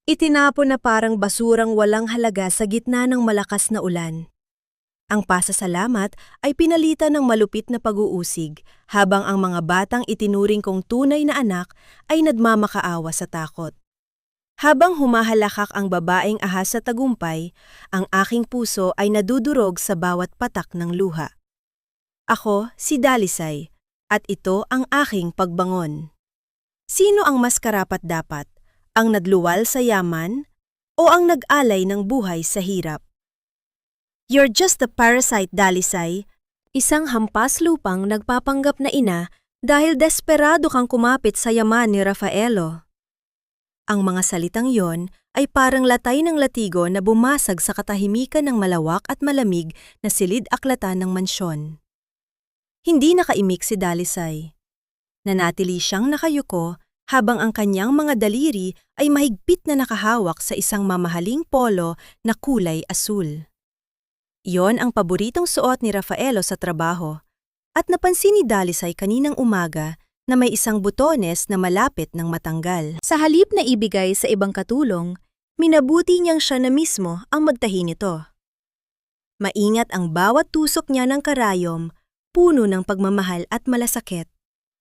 Itinapon na parang basurang walang halaga sa gitna ng malakas na ulan. Ang pasasalamat ay pinalitan ng malupit na pag-uusig, habang ang mga batang itinuring kong tunay na anak ay nagmamakaawa sa takot. Habang humahalakak ang babaeng ahas sa tagumpay, ang aking puso ay nadudurog sa bawat patak ng luha. Ako si Dalisay, at ito ang aking pagbangon. Sino ang mas karapat-dapat? Ang nagluwal sa yaman o ang nag-alay ng buhay sa hirap? You're just a parasite, Dalisay. Isang hampas lupang nagpapanggap na ina dahil desperado kang kumapit sa yaman ni Rafaelo. Ang mga salitang yon ay parang latay ng latigo na bumasag sa katahimikan ng malawak at malamig na silid-aklatan ng mansyon. Hindi nakaimik si Dalisay. Nanatili siyang nakayuko habang ang kanyang mga daliri ay mahigpit na nakahawak sa isang mamahaling polo na kulay asul. Iyon ang paboritong suot ni Rafaelo sa trabaho, at napansin ni Dalisay kaninang umaga na may isang butones na malapit ng matanggal. Sa halip na ibigay sa ibang katulong, minabuti niyang siya na mismo ang magtahi nito. Maingat ang bawat tusok niya ng karayom, puno ng pagmamahal at malasakit.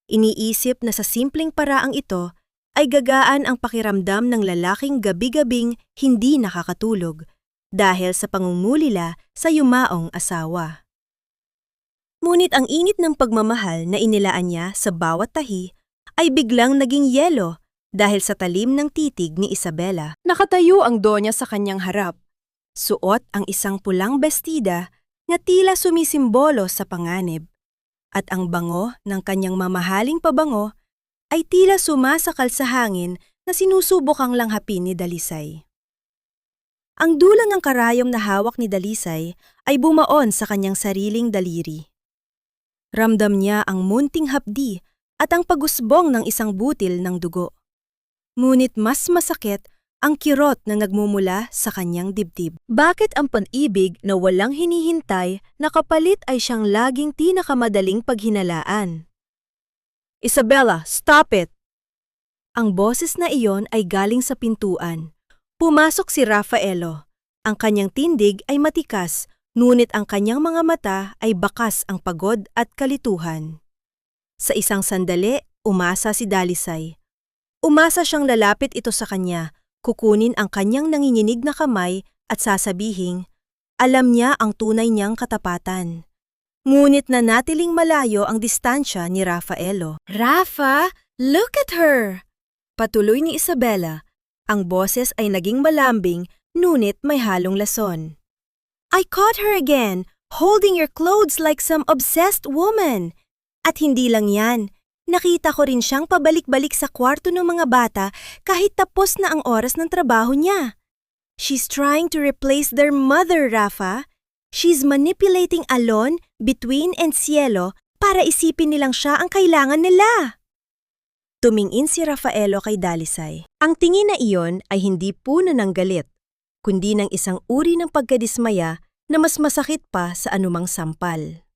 Iniisip na sa simpleng paraang ito ay gagaan ang pakiramdam ng lalaking gabi-gabing hindi nakakatulog dahil sa pangungulila sa yumaong asawa. Ngunit ang init ng pagmamahal na inilaan niya sa bawat tahi ay biglang naging yelo dahil sa talim ng titig ni Isabela. Nakatayo ang Donya sa kanyang harap. Suot ang isang pulang bestida na tila sumisimbolo sa panganib. At ang bango ng kanyang mamahaling pabango ay tila sumasakal sa hangin na sinusubukang langhapin ni Dalisay. Ang dulang ng karayom na hawak ni Dalisay ay bumaon sa kanyang sariling daliri. Ramdam niya ang munting hapdi at ang pagusbong ng isang butil ng dugo. Ngunit mas masakit ang kirot na nagmumula sa kanyang dibdib. Bakit ang pag-ibig na walang hinihintay na kapalit ay siyang laging tinakamadaling paghinalaan? Isabela, stop it! Ang boses na iyon ay galing sa pintuan. Pumasok si Rafaelo. Ang kanyang tindig ay matikas, ngunit ang kanyang mga mata ay bakas ang pagod at kalituhan. Sa isang sandali, umasa si Dalisay. Umasa siyang lalapit ito sa kanya, kukunin ang kanyang nanginginig na kamay at sasabihing, alam niya ang tunay niyang katapatan. Ngunit nanatiling malayo ang distansya ni Rafaelo. Rafa, look at her! Patuloy ni Isabela. Ang boses ay naging malambing, ngunit may halong lason. I caught her again, holding your clothes like some obsessed woman. At hindi lang yan. Nakita ko rin siyang pabalik-balik sa kwarto ng mga bata kahit tapos na ang oras ng trabaho niya. She's trying to replace their mother, Rafa. She's manipulating Alon, Bituin, and Cielo para isipin nilang siya ang kailangan nila. Tumingin si Rafaelo kay Dalisay. Ang tingin na iyon ay hindi puno ng galit, kundi ng isang uri ng pagkadismaya na mas masakit pa sa anumang sampal.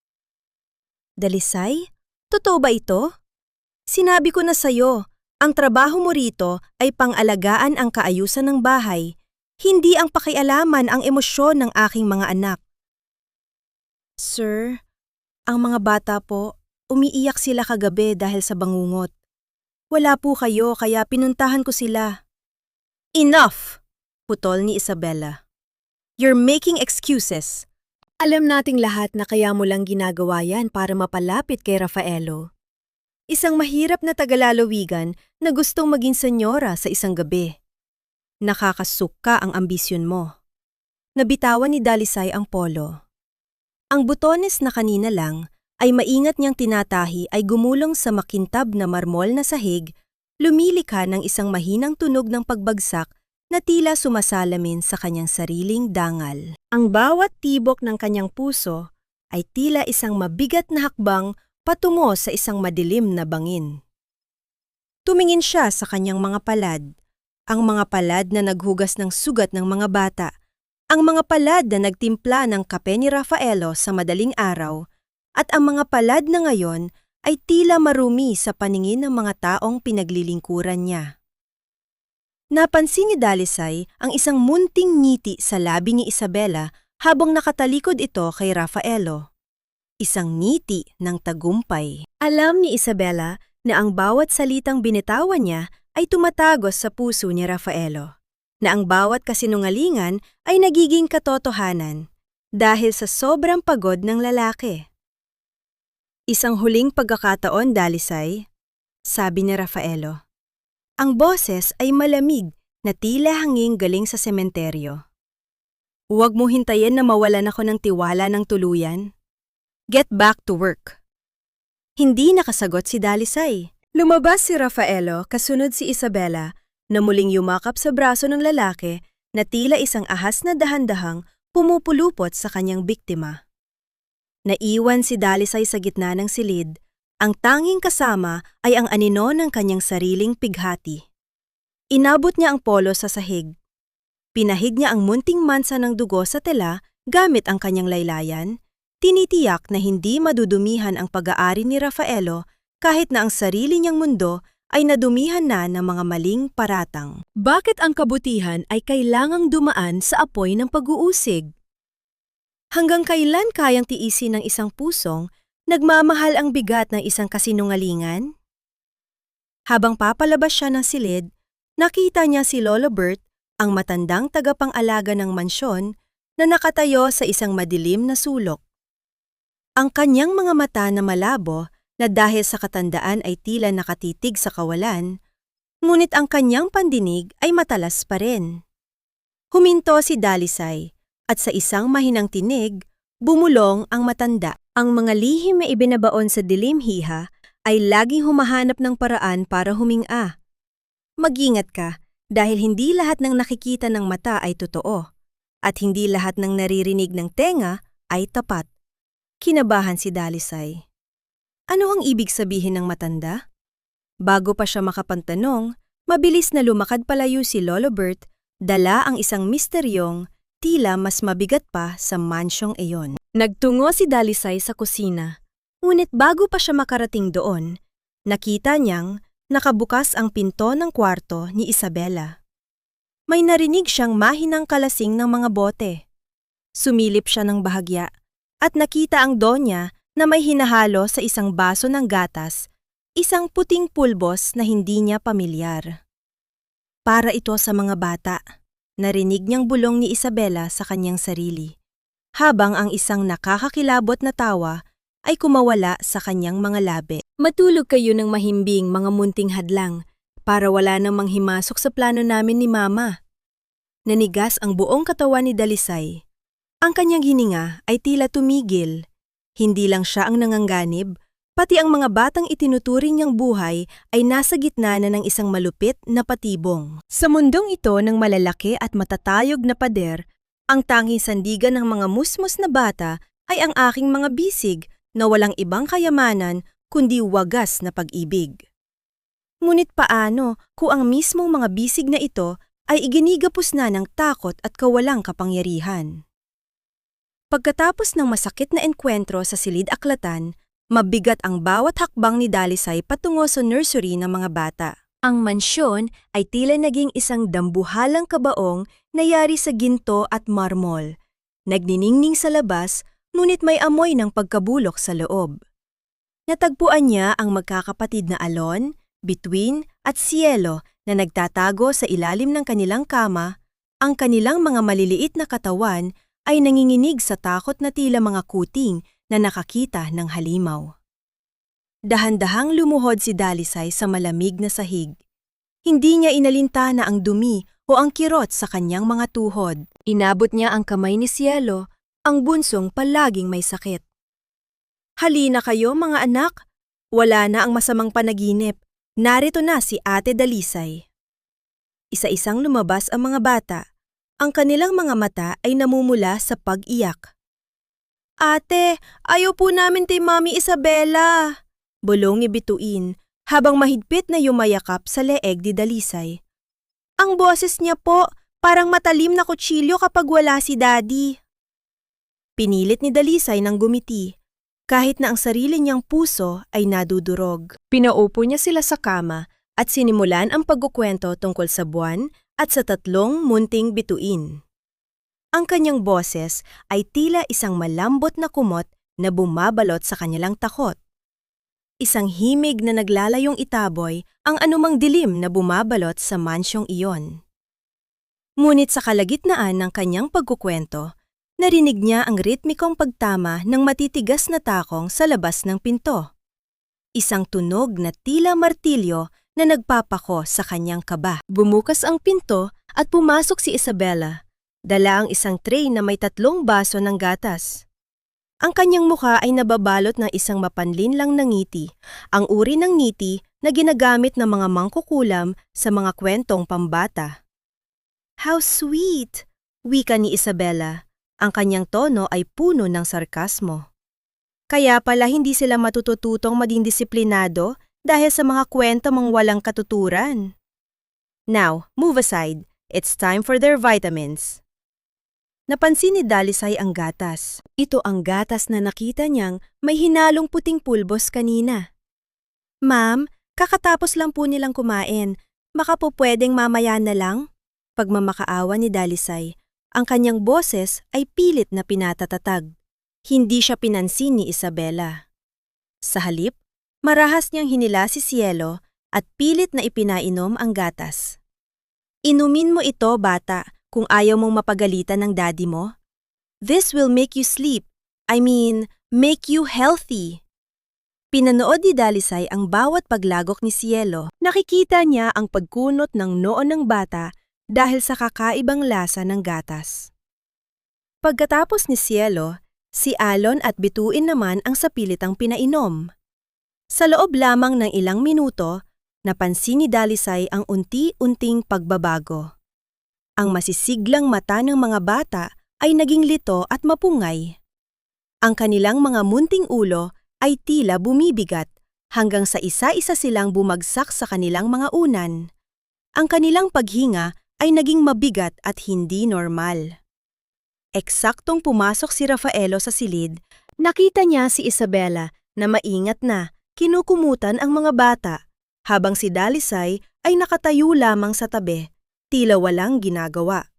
Dalisay, totoo ba ito? Sinabi ko na sa'yo, ang trabaho mo rito ay pang-alagaan ang kaayusan ng bahay, hindi ang pakialaman ang emosyon ng aking mga anak. Sir, ang mga bata po, umiiyak sila kagabi dahil sa bangungot. Wala po kayo kaya pinuntahan ko sila. Enough! Putol ni Isabela. You're making excuses. Alam nating lahat na kaya mo lang ginagawa yan para mapalapit kay Rafaelo. Isang mahirap na tagalalawigan na gustong maging senyora sa isang gabi. Nakakasuka ang ambisyon mo. Nabitawan ni Dalisay ang polo. Ang butones na kanina lang ay maingat niyang tinatahi ay gumulong sa makintab na marmol na sahig, lumilikha ng isang mahinang tunog ng pagbagsak na tila sumasalamin sa kanyang sariling dangal. Ang bawat tibok ng kanyang puso ay tila isang mabigat na hakbang patungo sa isang madilim na bangin. Tumingin siya sa kanyang mga palad, ang mga palad na naghugas ng sugat ng mga bata, ang mga palad na nagtimpla ng kape ni Rafaelo sa madaling araw, at ang mga palad na ngayon ay tila marumi sa paningin ng mga taong pinaglilingkuran niya. Napansin ni Dalisay ang isang munting ngiti sa labi ni Isabela habang nakatalikod ito kay Rafaelo. Isang ngiti ng tagumpay. Alam ni Isabela na ang bawat salitang binitawan niya ay tumatagos sa puso ni Rafaelo, na ang bawat kasinungalingan ay nagiging katotohanan dahil sa sobrang pagod ng lalaki. Isang huling pagkakataon, Dalisay, sabi ni Rafaelo. Ang boses ay malamig na tila hanging galing sa sementeryo. Huwag mo hintayin na mawalan ako ng tiwala ng tuluyan. Get back to work. Hindi nakasagot si Dalisay. Lumabas si Rafaelo kasunod si Isabela na muling yumakap sa braso ng lalaki na tila isang ahas na dahan-dahang pumupulupot sa kanyang biktima. Naiwan si Dalisay sa gitna ng silid. Ang tanging kasama ay ang anino ng kanyang sariling pighati. Inabot niya ang polo sa sahig. Pinahid niya ang munting mansa ng dugo sa tela gamit ang kanyang laylayan. Tinitiyak na hindi madudumihan ang pag-aari ni Rafaelo kahit na ang sarili niyang mundo ay nadumihan na ng mga maling paratang. Bakit ang kabutihan ay kailangang dumaan sa apoy ng pag-uusig? Hanggang kailan kayang tiisin ng isang pusong nagmamahal ang bigat ng isang kasinungalingan? Habang papalabas siya ng silid, nakita niya si Lolo Bert, ang matandang tagapang-alaga ng mansyon, na nakatayo sa isang madilim na sulok. Ang kanyang mga mata na malabo na dahil sa katandaan ay tila nakatitig sa kawalan, ngunit ang kanyang pandinig ay matalas pa rin. Huminto si Dalisay at sa isang mahinang tinig, bumulong ang matanda. Ang mga lihim na ibinabaon sa dilim-hiha ay laging humahanap ng paraan para huminga. Mag-ingat ka dahil hindi lahat ng nakikita ng mata ay totoo at hindi lahat ng naririnig ng tenga ay tapat. Kinabahan si Dalisay. Ano ang ibig sabihin ng matanda? Bago pa siya makapantanong, mabilis na lumakad palayo si Lolo Bert, dala ang isang misteryong tila mas mabigat pa sa mansyong iyon. Nagtungo si Dalisay sa kusina, ngunit bago pa siya makarating doon, nakita niyang nakabukas ang pinto ng kwarto ni Isabela. May narinig siyang mahinang kalasing ng mga bote. Sumilip siya ng bahagya at nakita ang donya na may hinahalo sa isang baso ng gatas, isang puting pulbos na hindi niya pamilyar. Para ito sa mga bata, narinig niyang bulong ni Isabela sa kanyang sarili, habang ang isang nakakakilabot na tawa ay kumawala sa kanyang mga labi. Matulog kayo ng mahimbing mga munting hadlang para wala nang manghimasok sa plano namin ni Mama. Nanigas ang buong katawan ni Dalisay. Ang kanyang hininga ay tila tumigil. Hindi lang siya ang nanganganib, pati ang mga batang itinuturing niyang buhay ay nasa gitna na ng isang malupit na patibong. Sa mundong ito ng malalaki at matatayog na pader, ang tanging sandigan ng mga musmos na bata ay ang aking mga bisig na walang ibang kayamanan kundi wagas na pag-ibig. Ngunit paano kung ang mismong mga bisig na ito ay iginigapos na ng takot at kawalang kapangyarihan? Pagkatapos ng masakit na enkwentro sa silid-aklatan, mabigat ang bawat hakbang ni Dalisay patungo sa nursery ng mga bata. Ang mansyon ay tila naging isang dambuhalang kabaong na yari sa ginto at marmol. Nagniningning sa labas, ngunit may amoy ng pagkabulok sa loob. Natagpuan niya ang magkakapatid na Alon, Bituin at Cielo na nagtatago sa ilalim ng kanilang kama. Ang kanilang mga maliliit na katawan ay nanginginig sa takot na tila mga kuting na nakakita ng halimaw. Dahan-dahang lumuhod si Dalisay sa malamig na sahig. Hindi niya inalintana ang dumi o ang kirot sa kanyang mga tuhod. Inabot niya ang kamay ni Cielo, ang bunsong palaging may sakit. Halina kayo mga anak, wala na ang masamang panaginip. Narito na si Ate Dalisay. Isa-isang lumabas ang mga bata. Ang kanilang mga mata ay namumula sa pag-iyak. Ate, ayaw po namin kay Mami Isabela, bulong ni Bituin habang mahigpit na yumayakap sa leeg ni Dalisay. Ang boses niya po, parang matalim na kutsilyo kapag wala si Daddy. Pinilit ni Dalisay ng gumiti, kahit na ang sarili niyang puso ay nadudurog. Pinaupo niya sila sa kama at sinimulan ang pagkukwento tungkol sa buwan at sa 3 munting bituin. Ang kanyang boses ay tila isang malambot na kumot na bumabalot sa kanilang takot. Isang himig na naglalayong itaboy ang anumang dilim na bumabalot sa mansyong iyon. Ngunit sa kalagitnaan ng kanyang pagkukwento, narinig niya ang ritmikong pagtama ng matitigas na takong sa labas ng pinto. Isang tunog na tila martilyo na nagpapako sa kanyang kaba. Bumukas ang pinto at pumasok si Isabela. Dala ang isang tray na may 3 baso ng gatas. Ang kanyang mukha ay nababalot ng isang mapanlinlang na ngiti, ang uri ng ngiti na ginagamit ng mga mangkukulam sa mga kwentong pambata. "How sweet!" wika ni Isabela. Ang kanyang tono ay puno ng sarkasmo. Kaya pala hindi sila matutututong maging disiplinado dahil sa mga kwento mong walang katuturan. "Now, move aside. It's time for their vitamins." Napansin ni Dalisay ang gatas. Ito ang gatas na nakita niyang may hinalong puting pulbos kanina. "Ma'am, kakatapos lang po nilang kumain. Baka po pwedeng mamaya na lang?" Pagmamakaawa ni Dalisay, ang kanyang boses ay pilit na pinatatatag. Hindi siya pinansin ni Isabela. Sa halip, marahas niyang hinila si Cielo at pilit na ipinainom ang gatas. "Inumin mo ito, bata, kung ayaw mong mapagalitan ng daddy mo. This will make you sleep. Make you healthy." Pinanood ni Dalisay ang bawat paglagok ni Cielo. Nakikita niya ang pagkunot ng noo ng bata dahil sa kakaibang lasa ng gatas. Pagkatapos ni Cielo, si Alon at Bituin naman ang sapilitang pinainom. Sa loob lamang ng ilang minuto, napansin ni Dalisay ang unti-unting pagbabago. Ang masisiglang mata ng mga bata ay naging lito at mapungay. Ang kanilang mga munting ulo ay tila bumibigat hanggang sa isa-isa silang bumagsak sa kanilang mga unan. Ang kanilang paghinga ay naging mabigat at hindi normal. Eksaktong pumasok si Rafaelo sa silid, nakita niya si Isabela na maingat na kinukumutan ang mga bata, habang si Dalisay ay nakatayo lamang sa tabi, tila walang ginagawa.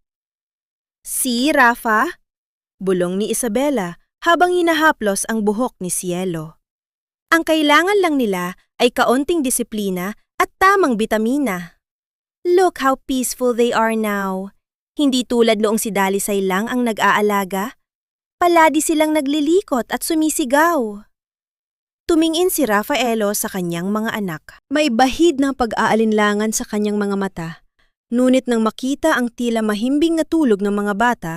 "Si Rafa?" bulong ni Isabela habang hinahaplos ang buhok ni Cielo. Ang kailangan lang nila ay kaunting disiplina at tamang bitamina. "Look how peaceful they are now. Hindi tulad noong si Dalisay lang ang nag-aalaga. Palagi silang naglilikot at sumisigaw." Tumingin si Rafaelo sa kanyang mga anak. May bahid ng pag-aalinlangan sa kanyang mga mata. Ngunit nang makita ang tila mahimbing na tulog ng mga bata,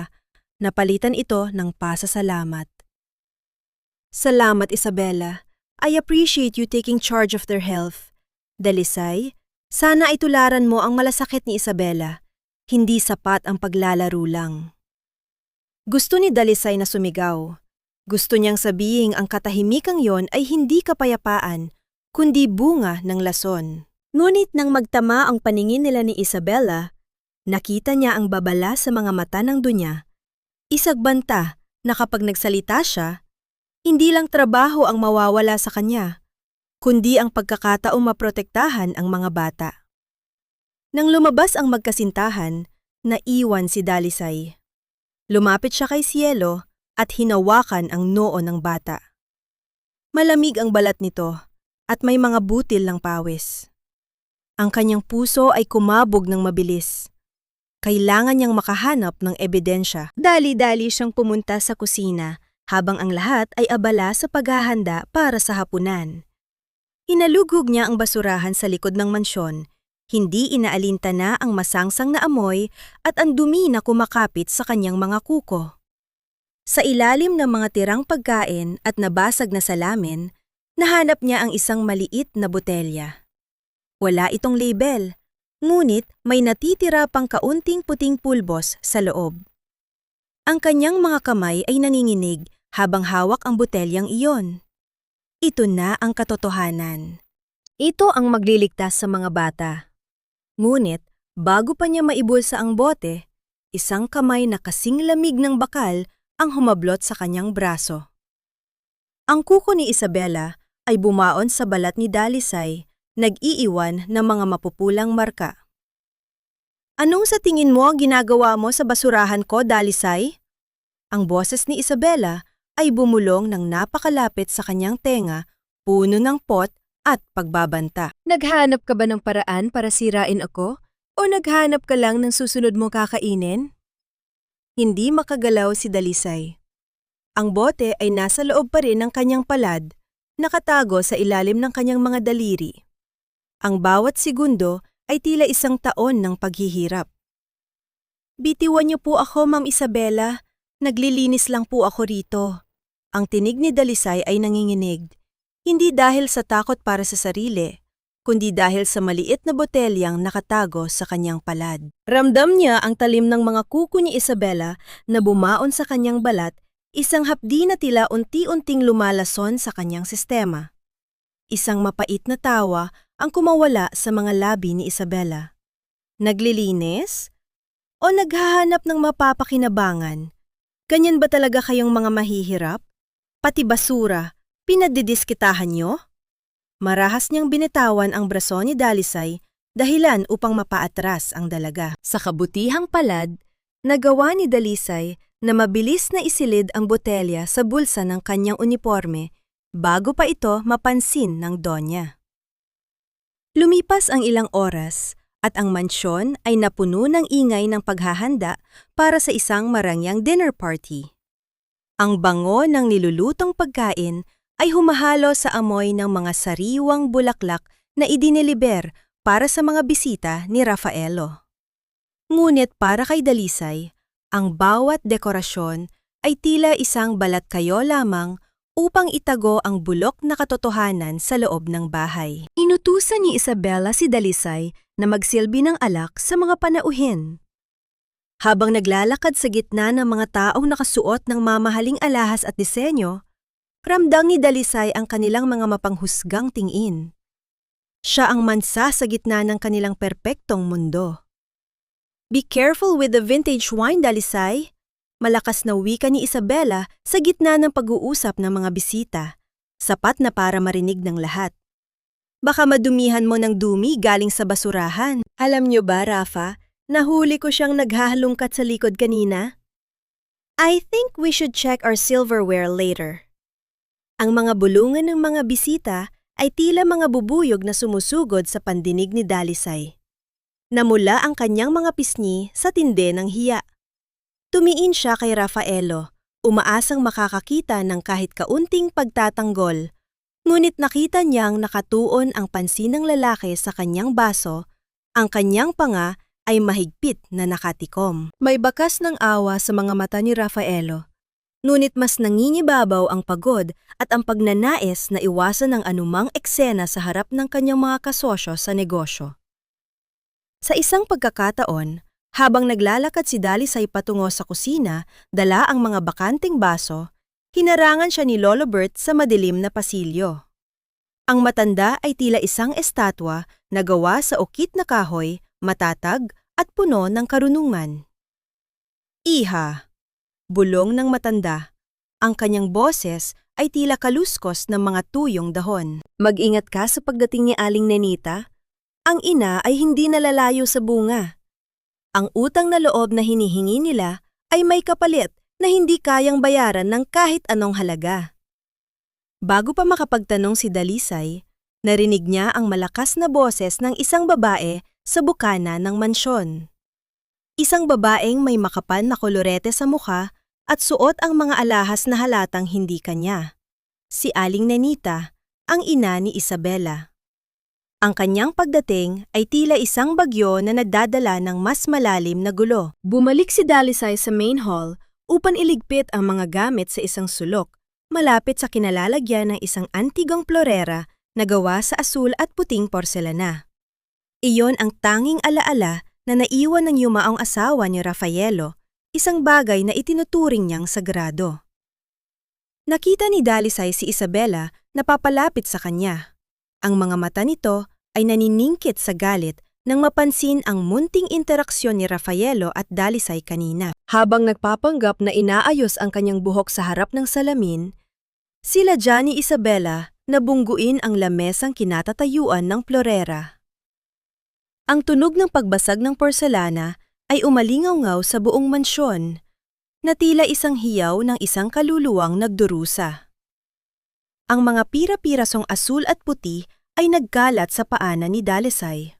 napalitan ito ng pasasalamat. "Salamat, Isabela. I appreciate you taking charge of their health. Dalisay, sana ay tularan mo ang malasakit ni Isabela. Hindi sapat ang paglalaro lang." Gusto ni Dalisay na sumigaw. Gusto niyang sabihin ang katahimikang yon ay hindi kapayapaan, kundi bunga ng lason. Ngunit nang magtama ang paningin nila ni Isabela, nakita niya ang babala sa mga mata ng dunya. Isagbanta na kapag nagsalita siya, hindi lang trabaho ang mawawala sa kanya, kundi ang pagkakataong maprotektahan ang mga bata. Nang lumabas ang magkasintahan, naiwan si Dalisay. Lumapit siya kay Cielo at hinawakan ang noo ng bata. Malamig ang balat nito at may mga butil ng pawis. Ang kanyang puso ay kumabog ng mabilis. Kailangan niyang makahanap ng ebidensya. Dali-dali siyang pumunta sa kusina habang ang lahat ay abala sa paghahanda para sa hapunan. Hinalugog niya ang basurahan sa likod ng mansyon. Hindi inaalintana ang masangsang na amoy at ang dumi na kumakapit sa kanyang mga kuko. Sa ilalim ng mga tirang pagkain at nabasag na salamin, nahanap niya ang isang maliit na botelya. Wala itong label, ngunit may natitira pang kaunting puting pulbos sa loob. Ang kanyang mga kamay ay nanginginig habang hawak ang botelyang iyon. Ito na ang katotohanan. Ito ang magliligtas sa mga bata. Ngunit, bago pa niya maibulsa ang bote, isang kamay na kasing lamig ng bakal ang humablot sa kanyang braso. Ang kuko ni Isabela ay bumaon sa balat ni Dalisay, nag-iiwan ng mga mapupulang marka. Anong sa tingin mo ang ginagawa mo sa basurahan ko, Dalisay? Ang boses ni Isabela ay bumulong ng napakalapit sa kanyang tenga, puno ng pot at pagbabanta. Naghanap ka ba ng paraan para sirain ako? O naghanap ka lang ng susunod mong kakainin? Hindi makagalaw si Dalisay. Ang bote ay nasa loob pa rin ng kanyang palad, nakatago sa ilalim ng kanyang mga daliri. Ang bawat segundo ay tila 1 taon ng paghihirap. Bitiwan niyo po ako, Ma'am Isabela. Naglilinis lang po ako rito. Ang tinig ni Dalisay ay nanginginig, hindi dahil sa takot para sa sarili, kundi dahil sa maliit na botelyang nakatago sa kanyang palad. Ramdam niya ang talim ng mga kuko ni Isabela na bumaon sa kanyang balat, isang hapdi na tila unti-unting lumalason sa kanyang sistema. Isang mapait na tawa ang kumawala sa mga labi ni Isabela. Naglilinis? O naghahanap ng mapapakinabangan? Ganyan ba talaga kayong mga mahihirap? Pati basura, pinagdidiskitahan nyo? Marahas niyang binitawan ang braso ni Dalisay dahilan upang mapaatras ang dalaga. Sa kabutihang palad, nagawa ni Dalisay na mabilis na isilid ang botelya sa bulsa ng kanyang uniforme bago pa ito mapansin ng donya. Lumipas ang ilang oras at ang mansyon ay napuno ng ingay ng paghahanda para sa isang marangyang dinner party. Ang bango ng nilulutong pagkain ay humahalo sa amoy ng mga sariwang bulaklak na idiniliber para sa mga bisita ni Rafaelo. Ngunit para kay Dalisay, ang bawat dekorasyon ay tila isang balat-kayo lamang upang itago ang bulok na katotohanan sa loob ng bahay. Inutusan ni Isabela si Dalisay na magsilbi ng alak sa mga panauhin. Habang naglalakad sa gitna ng mga taong nakasuot ng mamahaling alahas at disenyo, ramdam ni Dalisay ang kanilang mga mapanghusgang tingin. Siya ang mansa sa gitna ng kanilang perpektong mundo. Be careful with the vintage wine, Dalisay. Malakas na wika ni Isabela sa gitna ng pag-uusap ng mga bisita, sapat na para marinig ng lahat. Baka madumihan mo ng dumi galing sa basurahan. Alam niyo ba, Rafa, nahuli ko siyang naghahalungkat sa likod kanina? I think we should check our silverware later. Ang mga bulungan ng mga bisita ay tila mga bubuyog na sumusugod sa pandinig ni Dalisay. Namula ang kanyang mga pisngi sa tindi ng hiya. Tumiin siya kay Rafaelo, umaasang makakakita ng kahit kaunting pagtatanggol, ngunit nakita niyang nakatuon ang pansin ng lalaki sa kanyang baso, ang kanyang panga ay mahigpit na nakatikom. May bakas ng awa sa mga mata ni Rafaelo, ngunit mas nangingibabaw ang pagod at ang pagnanais na iwasan ang anumang eksena sa harap ng kanyang mga kasosyo sa negosyo. Sa isang pagkakataon, habang naglalakad si Dalisay patungo sa kusina, dala ang mga bakanting baso, hinarangan siya ni Lolo Bert sa madilim na pasilyo. Ang matanda ay tila isang estatwa na gawa sa ukit na kahoy, matatag at puno ng karunungan. Iha, bulong ng matanda. Ang kanyang boses ay tila kaluskos ng mga tuyong dahon. Mag-ingat ka sa pagdating ni Aling Nenita. Ang ina ay hindi nalalayo sa bunga. Ang utang na loob na hinihingi nila ay may kapalit na hindi kayang bayaran ng kahit anong halaga. Bago pa makapagtanong si Dalisay, narinig niya ang malakas na boses ng isang babae sa bukana ng mansyon. Isang babaeng may makapal na kolorete sa mukha at suot ang mga alahas na halatang hindi kanya. Si Aling Nenita, ang ina ni Isabela. Ang kanyang pagdating ay tila isang bagyo na nagdadala ng mas malalim na gulo. Bumalik si Dalisay sa main hall upang iligpit ang mga gamit sa isang sulok, malapit sa kinalalagyan ng isang antigong florera na gawa sa asul at puting porselana. Iyon ang tanging alaala na naiwan ng yumaong asawa ni Rafaelo, isang bagay na itinuturing niyang sagrado. Nakita ni Dalisay si Isabela na papalapit sa kanya. Ang mga mata nito ay naniningkit sa galit nang mapansin ang munting interaksyon ni Rafaelo at Dalisay kanina. Habang nagpapanggap na inaayos ang kanyang buhok sa harap ng salamin, sila Johnny Isabela na bungguin ang lamesang kinatatayuan ng florera. Ang tunog ng pagbasag ng porselana ay umalingaw-ngaw sa buong mansyon, na tila isang hiyaw ng isang kaluluwang nagdurusa. Ang mga pira-pirasong asul at puti ay nagkalat sa paanan ni Dalisay.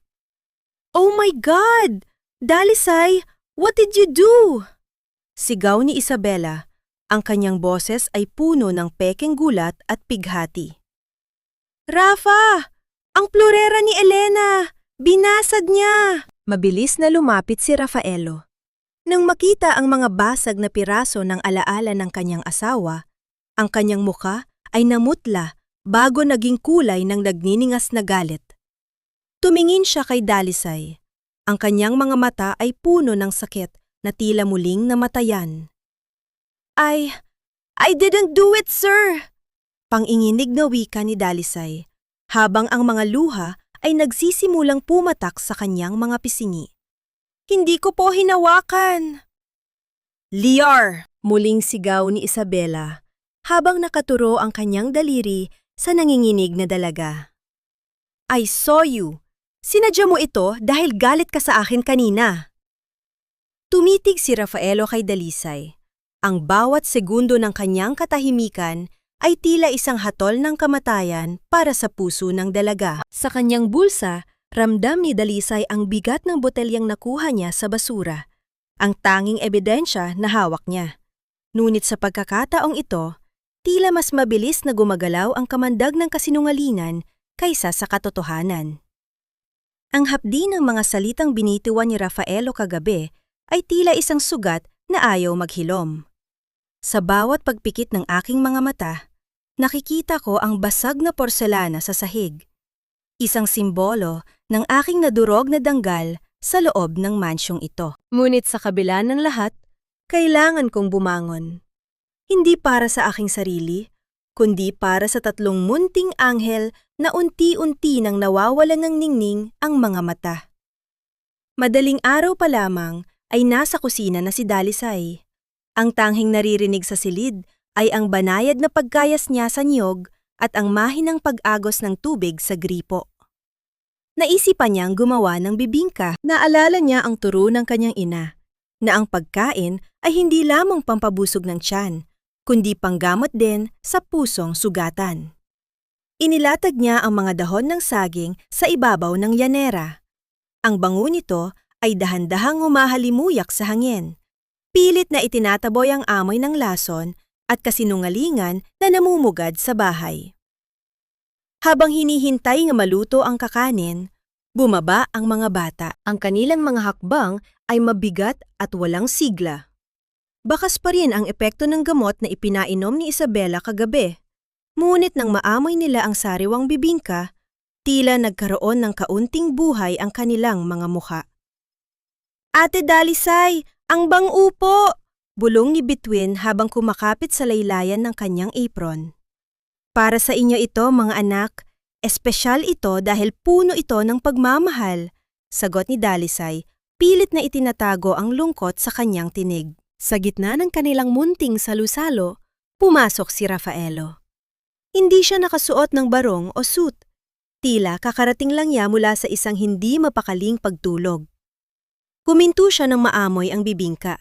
"Oh my God! Dalisay, what did you do?" Sigaw ni Isabela. Ang kanyang boses ay puno ng pekeng gulat at pighati. "Rafa! Ang plurera ni Elena! Binasag niya!" Mabilis na lumapit si Rafaelo. Nang makita ang mga basag na piraso ng alaala ng kanyang asawa, ang kanyang muka ay namutla bago naging kulay ng nagniningas na galit. Tumingin siya kay Dalisay. Ang kanyang mga mata ay puno ng sakit na tila muling namatayan. I didn't do it, sir!" Panginginig na wika ni Dalisay, habang ang mga luha ay nagsisimulang pumatak sa kanyang mga pisngi. "Hindi ko po hinawakan!" "Liar!" muling sigaw ni Isabela, habang nakaturo ang kanyang daliri sa nanginginig na dalaga. "I saw you! Sinadya mo ito dahil galit ka sa akin kanina." Tumitig si Rafaelo kay Dalisay. Ang bawat segundo ng kanyang katahimikan ay tila isang hatol ng kamatayan para sa puso ng dalaga. Sa kanyang bulsa, ramdam ni Dalisay ang bigat ng botelyang nakuha niya sa basura, ang tanging ebidensya na hawak niya. Ngunit sa pagkakataong ito, tila mas mabilis na gumagalaw ang kamandag ng kasinungalingan kaysa sa katotohanan. Ang hapdi ng mga salitang binitiwan ni Rafaelo kagabi ay tila isang sugat na ayaw maghilom. Sa bawat pagpikit ng aking mga mata, nakikita ko ang basag na porselana sa sahig. Isang simbolo ng aking nadurog na danggal sa loob ng mansyong ito. Ngunit sa kabila ng lahat, kailangan kong bumangon. Hindi para sa aking sarili, kundi para sa tatlong munting anghel na unti-unti nang nawawalan ng ningning ang mga mata. Madaling araw pa lamang ay nasa kusina na si Dalisay. Ang tanghing naririnig sa silid ay ang banayad na pagkayas niya sa niyog at ang mahinang pag-agos ng tubig sa gripo. Naisipan niyang gumawa ng bibingka. Naalala niya ang turo ng kanyang ina, na ang pagkain ay hindi lamang pampabusog ng tiyan, kundi panggamot din sa pusong sugatan. Inilatag niya ang mga dahon ng saging sa ibabaw ng yanera. Ang bango nito ay dahan-dahang humahalimuyak sa hangin. Pilit na itinataboy ang amoy ng lason at kasinungalingan na namumugad sa bahay. Habang hinihintay nga maluto ang kakanin, bumaba ang mga bata. Ang kanilang mga hakbang ay mabigat at walang sigla. Bakas pa rin ang epekto ng gamot na ipinainom ni Isabela kagabi. Ngunit nang maamoy nila ang sariwang bibingka, tila nagkaroon ng kaunting buhay ang kanilang mga mukha. "Ate Dalisay, ang bango po!" bulong ni Bituin habang kumakapit sa laylayan ng kanyang apron. "Para sa inyo ito, mga anak. Espesyal ito dahil puno ito ng pagmamahal," sagot ni Dalisay, pilit na itinatago ang lungkot sa kanyang tinig. Sa gitna ng kanilang munting salu-salo, pumasok si Rafaelo. Hindi siya nakasuot ng barong o suit. Tila kakarating lang niya mula sa isang hindi mapakaling pagtulog. Huminto siya ng maamoy ang bibingka.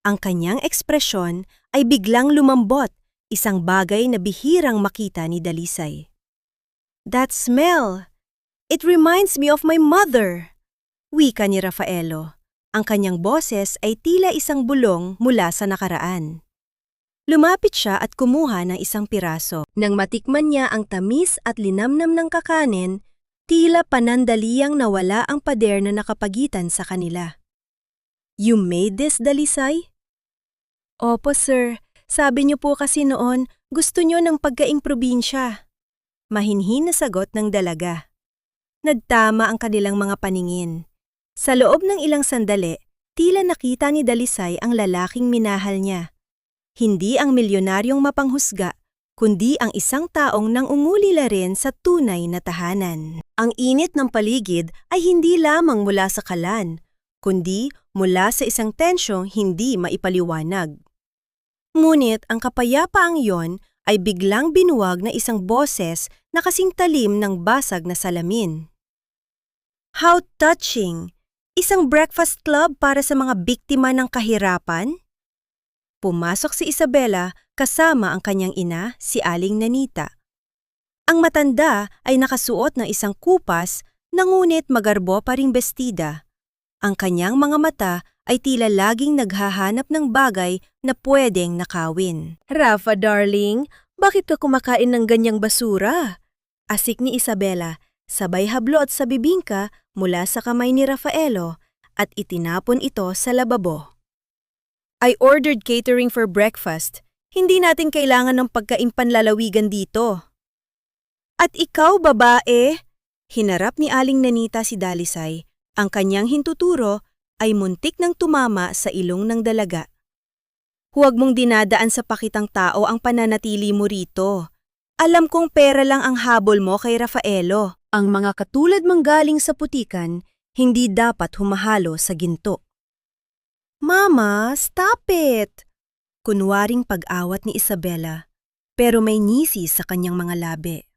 Ang kanyang ekspresyon ay biglang lumambot, isang bagay na bihirang makita ni Dalisay. "That smell! It reminds me of my mother!" wika ni Rafaelo. Ang kanyang boses ay tila isang bulong mula sa nakaraan. Lumapit siya at kumuha ng isang piraso. Nang matikman niya ang tamis at linamnam ng kakanin, tila panandaliang nawala ang pader na nakapagitan sa kanila. "You made this, Dalisay?" "Opo, sir. Sabi niyo po kasi noon, gusto niyo ng pagkaing probinsya." Mahinhin na sagot ng dalaga. Nagtama ang kanilang mga paningin. Sa loob ng ilang sandali, tila nakita ni Dalisay ang lalaking minahal niya. Hindi ang milyonaryong mapanghusga, kundi ang isang taong nangungulila rin sa tunay na tahanan. Ang init ng paligid ay hindi lamang mula sa kalan, kundi mula sa isang tensyong hindi maipaliwanag. Ngunit ang kapayapaang iyon ay biglang binuwag na isang boses na kasing talim ng basag na salamin. How touching! Isang breakfast club para sa mga biktima ng kahirapan? Pumasok si Isabela kasama ang kanyang ina, si Aling Nanita. Ang matanda ay nakasuot ng isang kupas na ngunit magarbo pa ring bestida. Ang kanyang mga mata ay tila laging naghahanap ng bagay na pwedeng nakawin. Rafa darling, bakit ka kumakain ng ganyang basura? Asik ni Isabela, sabay hablot sa bibingka mula sa kamay ni Rafaelo at itinapon ito sa lababo. I ordered catering for breakfast. Hindi natin kailangan ng pagkain panlalawigan dito. At ikaw, babae? Hinarap ni Aling Nanita si Dalisay. Ang kanyang hintuturo ay muntik nang tumama sa ilong ng dalaga. Huwag mong dinadaan sa pakitang tao ang pananatili mo rito. Alam kong pera lang ang habol mo kay Rafaelo. Ang mga katulad mong galing sa putikan, hindi dapat humahalo sa ginto. Mama, stop it! Kunwaring pag-awat ni Isabela, pero may ngisi sa kanyang mga labi.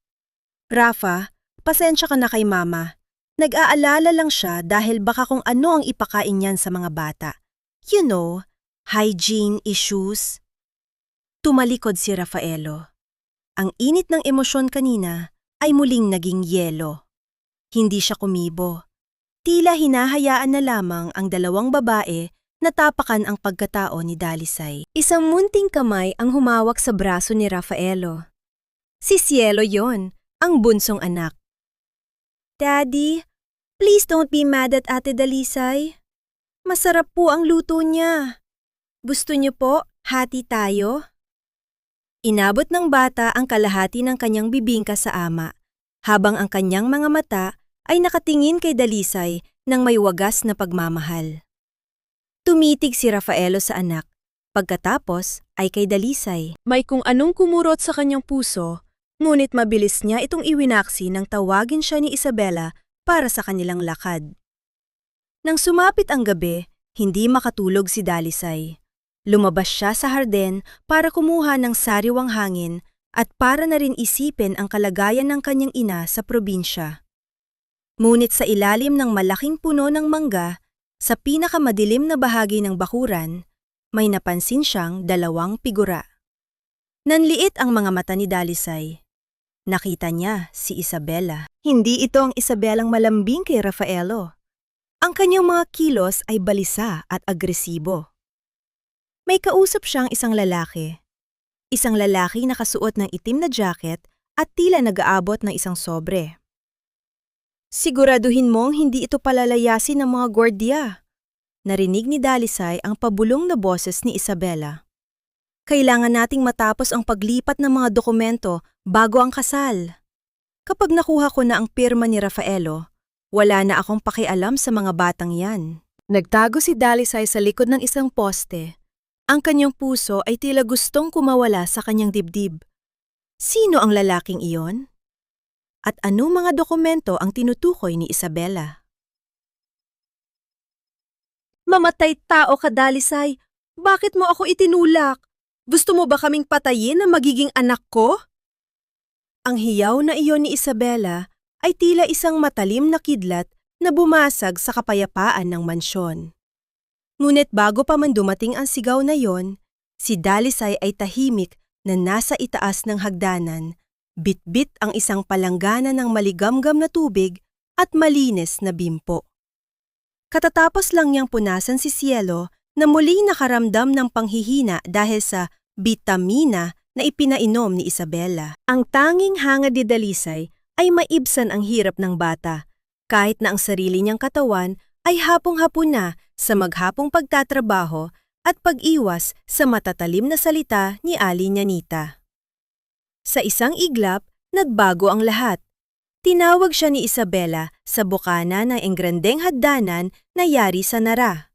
Rafa, pasensya ka na kay Mama. Nag-aalala lang siya dahil baka kung ano ang ipakain niyan sa mga bata. You know, hygiene issues. Tumalikod si Rafaelo. Ang init ng emosyon kanina ay muling naging yelo. Hindi siya kumibo. Tila hinahayaan na lamang ang dalawang babae na tapakan ang pagkatao ni Dalisay. Isang munting kamay ang humawak sa braso ni Rafaelo. Si Cielo yon, ang bunsong anak. Daddy, please don't be mad at Ate Dalisay. Masarap po ang luto niya. Gusto niyo po, hati tayo? Inabot ng bata ang kalahati ng kanyang bibingka sa ama, habang ang kanyang mga mata ay nakatingin kay Dalisay ng may wagas na pagmamahal. Tumitig si Rafaelo sa anak, pagkatapos ay kay Dalisay. May kung anong kumurot sa kanyang puso, ngunit mabilis niya itong iwinaksi nang tawagin siya ni Isabela para sa kanilang lakad. Nang sumapit ang gabi, hindi makatulog si Dalisay. Lumabas siya sa harden para kumuha ng sariwang hangin at para na rin isipin ang kalagayan ng kanyang ina sa probinsya. Ngunit sa ilalim ng malaking puno ng mangga, sa pinakamadilim na bahagi ng bakuran, may napansin siyang dalawang figura. Nanliit ang mga mata ni Dalisay. Nakita niya si Isabela. Hindi ito ang Isabelang malambing kay Rafaelo. Ang kanyang mga kilos ay balisa at agresibo. May kausap siyang isang lalaki. Isang lalaki nakasuot ng itim na jacket at tila nag-aabot ng isang sobre. Siguraduhin mong hindi ito palalayasin ng mga gwardiya. Narinig ni Dalisay ang pabulong na boses ni Isabela. Kailangan nating matapos ang paglipat ng mga dokumento bago ang kasal. Kapag nakuha ko na ang pirma ni Rafaelo, wala na akong pakialam sa mga batang yan. Nagtago si Dalisay sa likod ng isang poste. Ang kanyang puso ay tila gustong kumawala sa kanyang dibdib. Sino ang lalaking iyon? At anong mga dokumento ang tinutukoy ni Isabela? Mamatay tao ka, Dalisay. Bakit mo ako itinulak? Gusto mo ba kaming patayin na magiging anak ko? Ang hiyaw na iyon ni Isabela ay tila isang matalim na kidlat na bumasag sa kapayapaan ng mansyon. Ngunit bago pa man dumating ang sigaw na yon, si Dalisay ay tahimik na nasa itaas ng hagdanan, bitbit ang isang palanggana ng maligamgam na tubig at malinis na bimpo. Katatapos lang niyang punasan si Cielo na muling nakaramdam ng panghihina dahil sa bitamina na ipinainom ni Isabela. Ang tanging hangad ni Dalisay ay maibsan ang hirap ng bata, kahit na ang sarili niyang katawan ay hapong-hapon na sa maghapong pagtatrabaho at pag-iwas sa matatalim na salita ni Aling Nanita. Sa isang iglap, nagbago ang lahat. Tinawag siya ni Isabela sa bukana ng engrandeng hagdanan na yari sa Nara.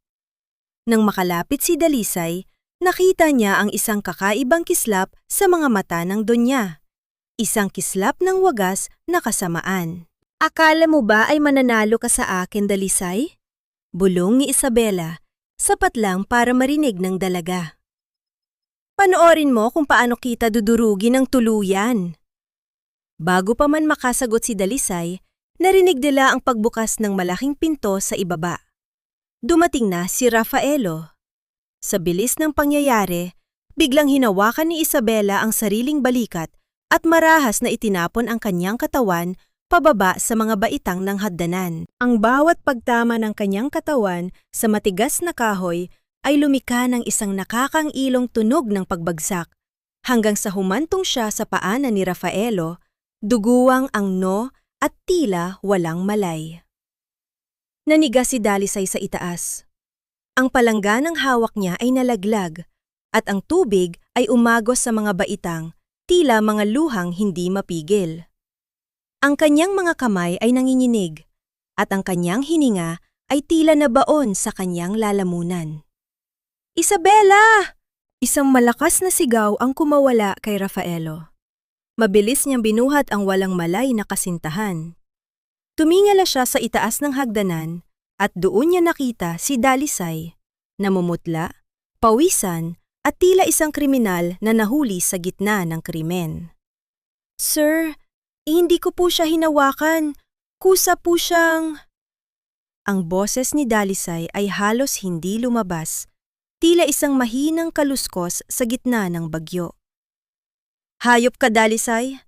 Nang makalapit si Dalisay, nakita niya ang isang kakaibang kislap sa mga mata ng donya. Isang kislap ng wagas na kasamaan. Akala mo ba ay mananalo ka sa akin, Dalisay? Bulong ni Isabela, sapat lang para marinig ng dalaga. Panoorin mo kung paano kita dudurugin ng tuluyan. Bago pa man makasagot si Dalisay, Narinig nila ang pagbukas ng malaking pinto sa ibaba. Dumating na si Rafaelo. Sa bilis ng pangyayari, biglang hinawakan ni Isabela ang sariling balikat at marahas na itinapon ang kanyang katawan pababa sa mga baitang ng hagdanan. Ang bawat pagtama ng kanyang katawan sa matigas na kahoy ay lumika ng isang nakakangilong tunog ng pagbagsak, hanggang sa humantong siya sa paanan ni Rafaelo, duguwang ang no at tila walang malay. Naniga si Dalisay sa itaas. Ang palangga ng hawak niya ay nalaglag, at ang tubig ay umagos sa mga baitang, tila mga luhang hindi mapigil. Ang kanyang mga kamay ay nanginginig, at ang kanyang hininga ay tila nabaon sa kanyang lalamunan. "Isabela!" Isang malakas na sigaw ang kumawala kay Rafaelo. Mabilis niyang binuhat ang walang malay na kasintahan. Tumingala siya sa itaas ng hagdanan at doon niya nakita si Dalisay, namumutla, pawisan at tila isang kriminal na nahuli sa gitna ng krimen. "Sir, hindi ko po siya hinawakan. Kusa po siyang..." Ang boses ni Dalisay ay halos hindi lumabas, tila isang mahinang kaluskos sa gitna ng bagyo. "Hayop ka, Dalisay!"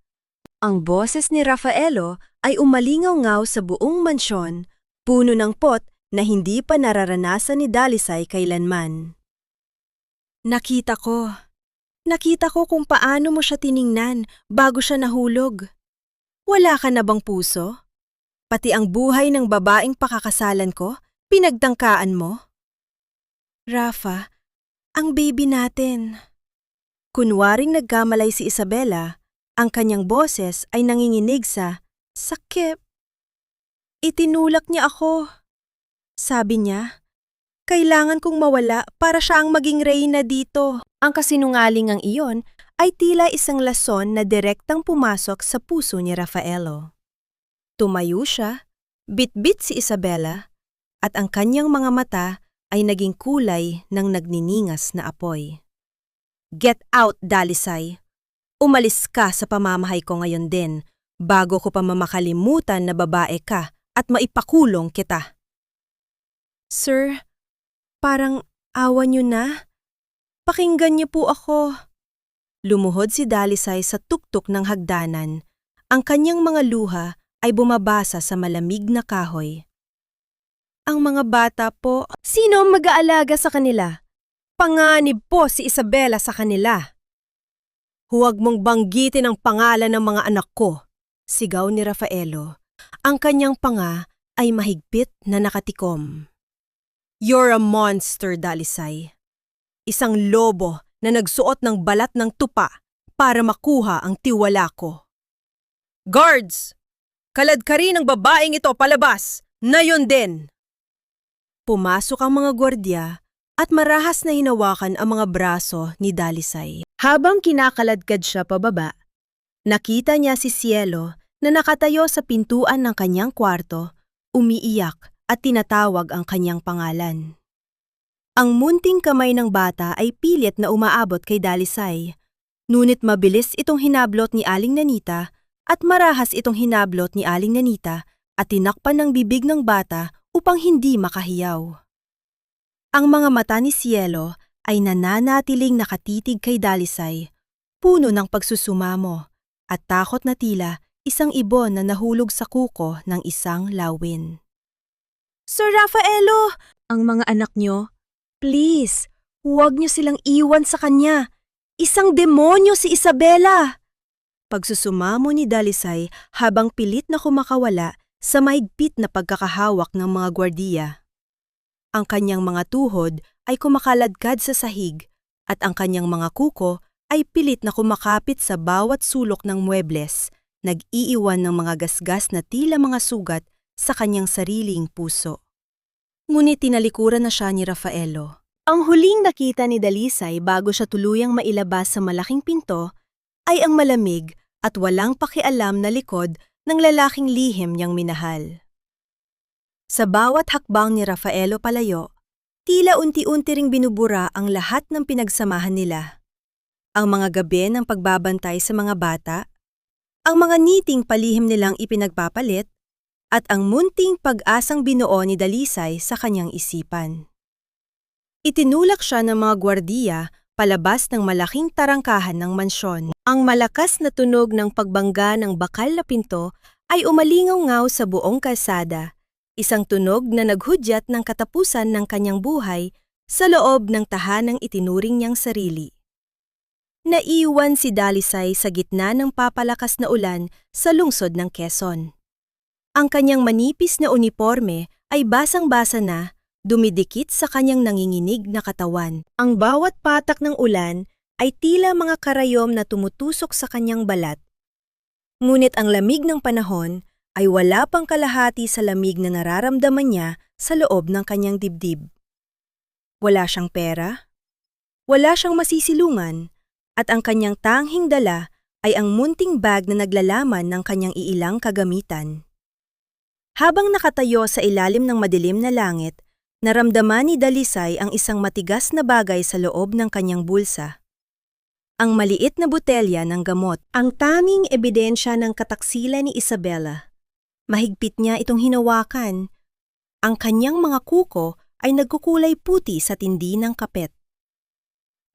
Ang boses ni Rafaelo ay umalingaw-ngaw sa buong mansyon, puno ng pot na hindi pa nararanasan ni Dalisay kailanman. Nakita ko kung paano mo siya tiningnan bago siya nahulog. Wala ka na bang puso? Pati ang buhay ng babaeng pakakasalan ko, pinagtangkaan mo?" "Rafa, ang baby natin." Kunwaring nagkamalay si Isabela, ang kanyang boses ay nanginginig sa sakit. "Itinulak niya ako." Sabi niya, "Kailangan kong mawala para siya ang maging reyna dito." Ang kasinungalingang iyon ay tila isang lason na direktang pumasok sa puso ni Rafaelo. Tumayo siya, bitbit si Isabela, at ang kanyang mga mata ay naging kulay ng nagniningas na apoy. "Get out, Dalisay! Umalis ka sa pamamahay ko ngayon din, bago ko pa mamakalimutan na babae ka at maipakulong kita." "Sir, parang awa niyo na. Pakinggan niyo po ako." Lumuhod si Dalisay sa tuktok ng hagdanan. Ang kanyang mga luha ay bumabasa sa malamig na kahoy. "Ang mga bata po, sino ang mag-aalaga sa kanila? Panganib po si Isabela sa kanila." "Huwag mong banggitin ang pangalan ng mga anak ko," sigaw ni Rafaelo. Ang kanyang panga ay mahigpit na nakatikom. "You're a monster, Dalisay. Isang lobo na nagsuot ng balat ng tupa para makuha ang tiwala ko." "Guards! Kaladkarin ang babaeng ito palabas! Nayon din!" Pumasok ang mga gwardya at marahas na hinawakan ang mga braso ni Dalisay. Habang kinakaladkad siya pababa, nakita niya si Cielo na nakatayo sa pintuan ng kanyang kwarto, umiiyak at tinatawag ang kanyang pangalan. Ang munting kamay ng bata ay pilit na umaabot kay Dalisay, ngunit mabilis itong hinablot ni Aling Nanita at marahas itong hinablot ni Aling Nanita at tinakpan ng bibig ng bata upang hindi makahiyaw. Ang mga mata ni Cielo ay nananatiling nakatitig kay Dalisay, puno ng pagsusumamo at takot na tila isang ibon na nahulog sa kuko ng isang lawin. "Sir Rafaelo, ang mga anak niyo, please, huwag niyo silang iwan sa kanya. Isang demonyo si Isabela!" Pagsusumamo ni Dalisay habang pilit na kumakawala sa mahigpit na pagkakahawak ng mga gwardiya. Ang kanyang mga tuhod ay kumakaladkad sa sahig at ang kanyang mga kuko ay pilit na kumakapit sa bawat sulok ng muebles, nag-iiwan ng mga gasgas na tila mga sugat sa kanyang sariling puso. Ngunit tinalikuran na siya ni Rafaelo. Ang huling nakita ni Dalisay bago siya tuluyang mailabas sa malaking pinto ay ang malamig at walang pakialam na likod ng lalaking lihim niyang minahal. Sa bawat hakbang ni Rafaelo palayo, tila unti-unti ring binubura ang lahat ng pinagsamahan nila. Ang mga gabi ng pagbabantay sa mga bata, ang mga niting palihim nilang ipinagpapalit, at ang munting pag-asang binuo ni Dalisay sa kanyang isipan. Itinulak siya ng mga gwardiya palabas ng malaking tarangkahan ng mansyon. Ang malakas na tunog ng pagbangga ng bakal na pinto ay umalingaw-ngaw sa buong kalsada, isang tunog na naghudyat ng katapusan ng kanyang buhay sa loob ng tahanang itinuring niyang sarili. Naiwan si Dalisay sa gitna ng papalakas na ulan sa lungsod ng Quezon. Ang kanyang manipis na uniporme ay basang-basa na, dumidikit sa kanyang nanginginig na katawan. Ang bawat patak ng ulan ay tila mga karayom na tumutusok sa kanyang balat. Ngunit ang lamig ng panahon ay wala pang kalahati sa lamig na nararamdaman niya sa loob ng kanyang dibdib. Wala siyang pera, wala siyang masisilungan, at ang kanyang tanghing dala ay ang munting bag na naglalaman ng kanyang iilang kagamitan. Habang nakatayo sa ilalim ng madilim na langit, naramdaman ni Dalisay ang isang matigas na bagay sa loob ng kanyang bulsa. Ang maliit na botelya ng gamot, ang tanging ebidensya ng kataksilan ni Isabela. Mahigpit niya itong hinawakan. Ang kanyang mga kuko ay nagkukulay puti sa tindi ng kapet.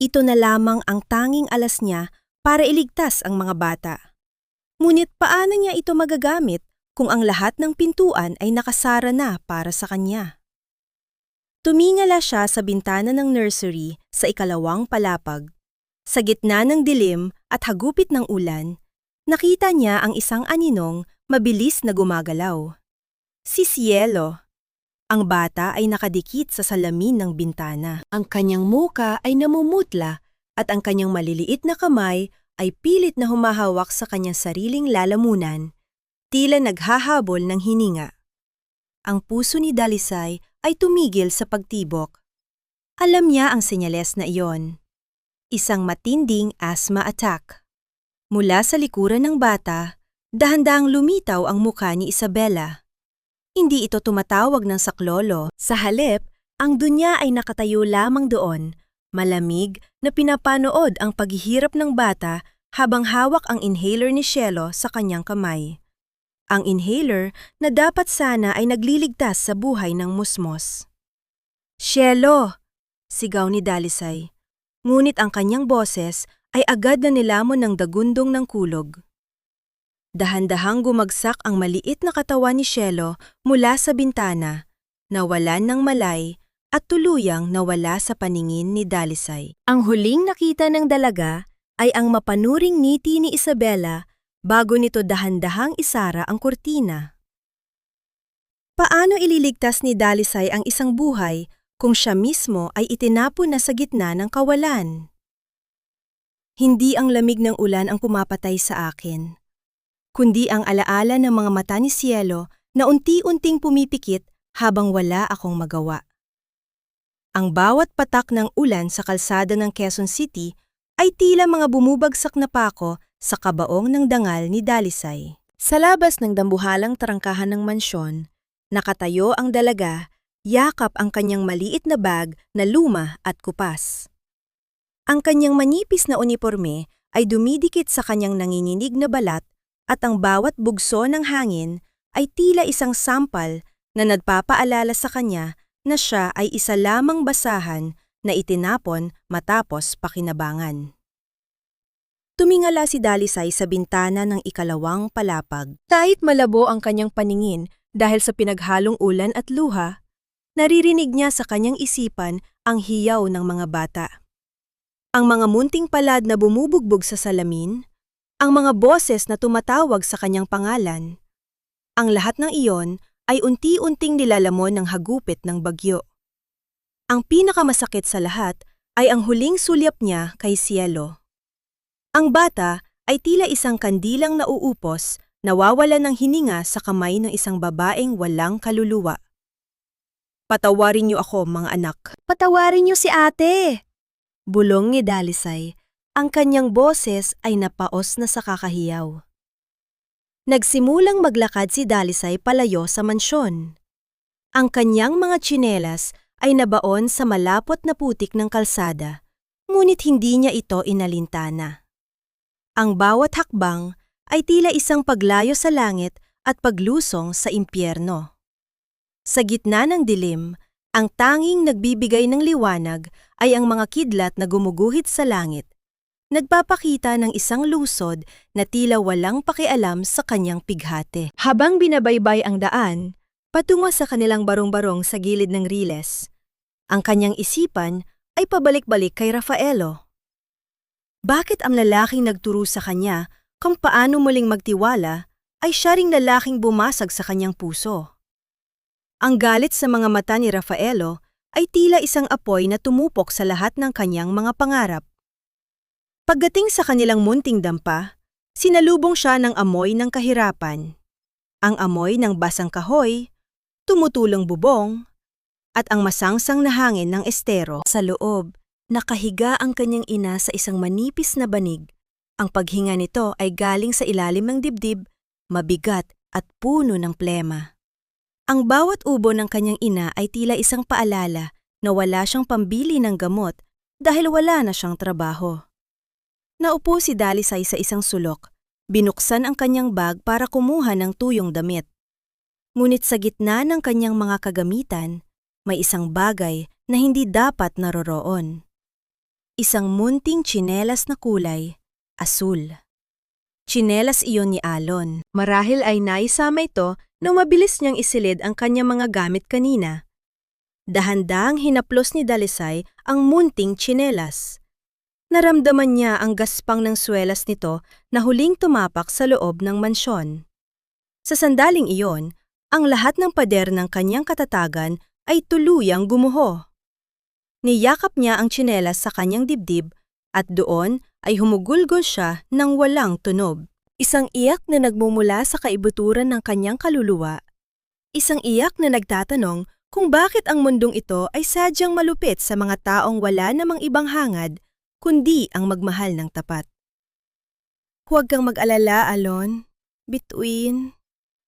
Ito na lamang ang tanging alas niya para iligtas ang mga bata. Ngunit paano niya ito magagamit kung ang lahat ng pintuan ay nakasara na para sa kanya? Tumingala siya sa bintana ng nursery sa ikalawang palapag. Sa gitna ng dilim at hagupit ng ulan, nakita niya ang isang aninong mabilis na gumagalaw. Si Cielo. Ang bata ay nakadikit sa salamin ng bintana. Ang kanyang muka ay namumutla at ang kanyang maliliit na kamay ay pilit na humahawak sa kanyang sariling lalamunan, tila naghahabol ng hininga. Ang puso ni Dalisay ay tumigil sa pagtibok. Alam niya ang senyales na iyon. Isang matinding asthma attack. Mula sa likuran ng bata, dahan-dahang lumitaw ang mukha ni Isabela. Hindi ito tumatawag ng saklolo. Sa halip, ang dunya ay nakatayo lamang doon, malamig na pinapanood ang paghihirap ng bata habang hawak ang inhaler ni Cielo sa kanyang kamay. Ang inhaler na dapat sana ay nagliligtas sa buhay ng musmos. "Cielo!" sigaw ni Dalisay. Ngunit ang kanyang boses ay agad na nilamon ng dagundong ng kulog. Dahan-dahang gumagsak ang maliit na katawan ni Cielo mula sa bintana, nawalan ng malay at tuluyang nawala sa paningin ni Dalisay. Ang huling nakita ng dalaga ay ang mapanuring ngiti ni Isabela bago nito dahan-dahang isara ang kurtina. Paano ililigtas ni Dalisay ang isang buhay kung siya mismo ay itinapon na sa gitna ng kawalan? Hindi ang lamig ng ulan ang pumapatay sa akin, kundi ang alaala ng mga mata ni Cielo na unti-unting pumipikit habang wala akong magawa. Ang bawat patak ng ulan sa kalsada ng Quezon City ay tila mga bumubagsak na pako sa kabaong ng dangal ni Dalisay. Sa labas ng dambuhalang tarangkahan ng mansyon, nakatayo ang dalaga, yakap ang kanyang maliit na bag na luma at kupas. Ang kanyang manipis na uniporme ay dumidikit sa kanyang nanginginig na balat at ang bawat bugso ng hangin ay tila isang sampal na nagpapaalala sa kanya na siya ay isa lamang basahan na itinapon matapos pakinabangan. Tumingala si Dalisay sa bintana ng ikalawang palapag. Kahit malabo ang kanyang paningin dahil sa pinaghalong ulan at luha, naririnig niya sa kanyang isipan ang hiyaw ng mga bata. Ang mga munting palad na bumubugbog sa salamin, ang mga boses na tumatawag sa kanyang pangalan. Ang lahat ng iyon ay unti-unting nilalamon ng hagupit ng bagyo. Ang pinakamasakit sa lahat ay ang huling sulyap niya kay Cielo. Ang bata ay tila isang kandilang nauupos, nawawalan ng hininga sa kamay ng isang babaeng walang kaluluwa. "Patawarin niyo ako, mga anak." "Patawarin niyo si ate!" bulong ni Dalisay. Ang kanyang boses ay napaos na sa kakahiyaw. Nagsimulang maglakad si Dalisay palayo sa mansyon. Ang kanyang mga tsinelas ay nabaon sa malapot na putik ng kalsada, ngunit hindi niya ito inalintana. Ang bawat hakbang ay tila isang paglayo sa langit at paglusong sa impyerno. Sa gitna ng dilim, ang tanging nagbibigay ng liwanag ay ang mga kidlat na gumuguhit sa langit, nagpapakita ng isang lusod na tila walang pakialam sa kanyang pighati. Habang binabaybay ang daan, patungo sa kanilang barong-barong sa gilid ng riles, ang kanyang isipan ay pabalik-balik kay Rafaelo. Bakit ang lalaking nagturo sa kanya kung paano muling magtiwala ay siya ring lalaking bumasag sa kanyang puso? Ang galit sa mga mata ni Rafaelo ay tila isang apoy na tumupok sa lahat ng kanyang mga pangarap. Pagdating sa kanilang munting dampa, sinalubong siya ng amoy ng kahirapan. Ang amoy ng basang kahoy, tumutulong bubong, at ang masangsang na hangin ng estero. Sa loob, nakahiga ang kanyang ina sa isang manipis na banig. Ang paghinga nito ay galing sa ilalim ng dibdib, mabigat at puno ng plema. Ang bawat ubo ng kanyang ina ay tila isang paalala na wala siyang pambili ng gamot dahil wala na siyang trabaho. Naupo si Dalisay sa isang sulok, binuksan ang kanyang bag para kumuha ng tuyong damit. Ngunit sa gitna ng kanyang mga kagamitan, may isang bagay na hindi dapat naroroon. Isang munting tsinelas na kulay, asul. Tsinelas iyon ni Alon. Marahil ay naisama ito nung mabilis niyang isilid ang kanyang mga gamit kanina. Dahan-dahang hinaplos ni Dalisay ang munting tsinelas. Naramdaman niya ang gaspang ng swelas nito na huling tumapak sa loob ng mansyon. Sa sandaling iyon, ang lahat ng pader ng kanyang katatagan ay tuluyang gumuho. Niyakap niya ang tsinelas sa kanyang dibdib at doon ay humugulgol siya ng walang tunog. Isang iyak na nagmumula sa kaibuturan ng kanyang kaluluwa. Isang iyak na nagtatanong kung bakit ang mundong ito ay sadyang malupit sa mga taong wala namang ibang hangad kundi ang magmahal ng tapat. Huwag kang mag-alala, Alon. Bituin,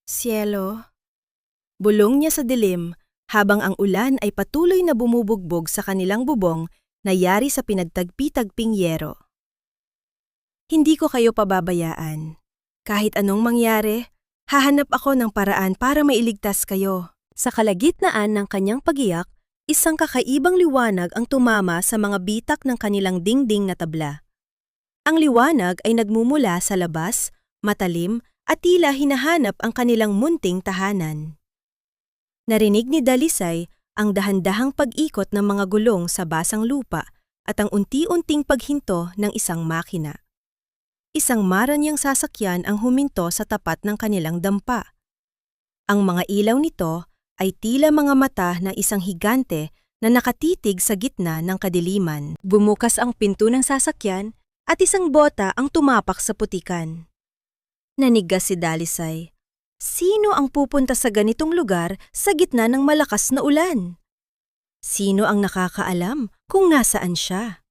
cielo. Bulong niya sa dilim habang ang ulan ay patuloy na bumubugbog sa kanilang bubong na yari sa pinagtagpi-tagping yero. Hindi ko kayo pababayaan. Kahit anong mangyari, hahanap ako ng paraan para mailigtas kayo. Sa kalagitnaan ng kanyang pagiyak, isang kakaibang liwanag ang tumama sa mga bitak ng kanilang dingding na tabla. Ang liwanag ay nagmumula sa labas, matalim at tila hinahanap ang kanilang munting tahanan. Narinig ni Dalisay ang dahan-dahang pag-ikot ng mga gulong sa basang lupa at ang unti-unting paghinto ng isang makina. Isang maranyang sasakyan ang huminto sa tapat ng kanilang dampa. Ang mga ilaw nito ay tila mga mata ng isang higante na nakatitig sa gitna ng kadiliman. Bumukas ang pinto ng sasakyan at isang bota ang tumapak sa putikan. Nanigas si Dalisay. Sino ang pupunta sa ganitong lugar sa gitna ng malakas na ulan? Sino ang nakakaalam kung nasaan siya?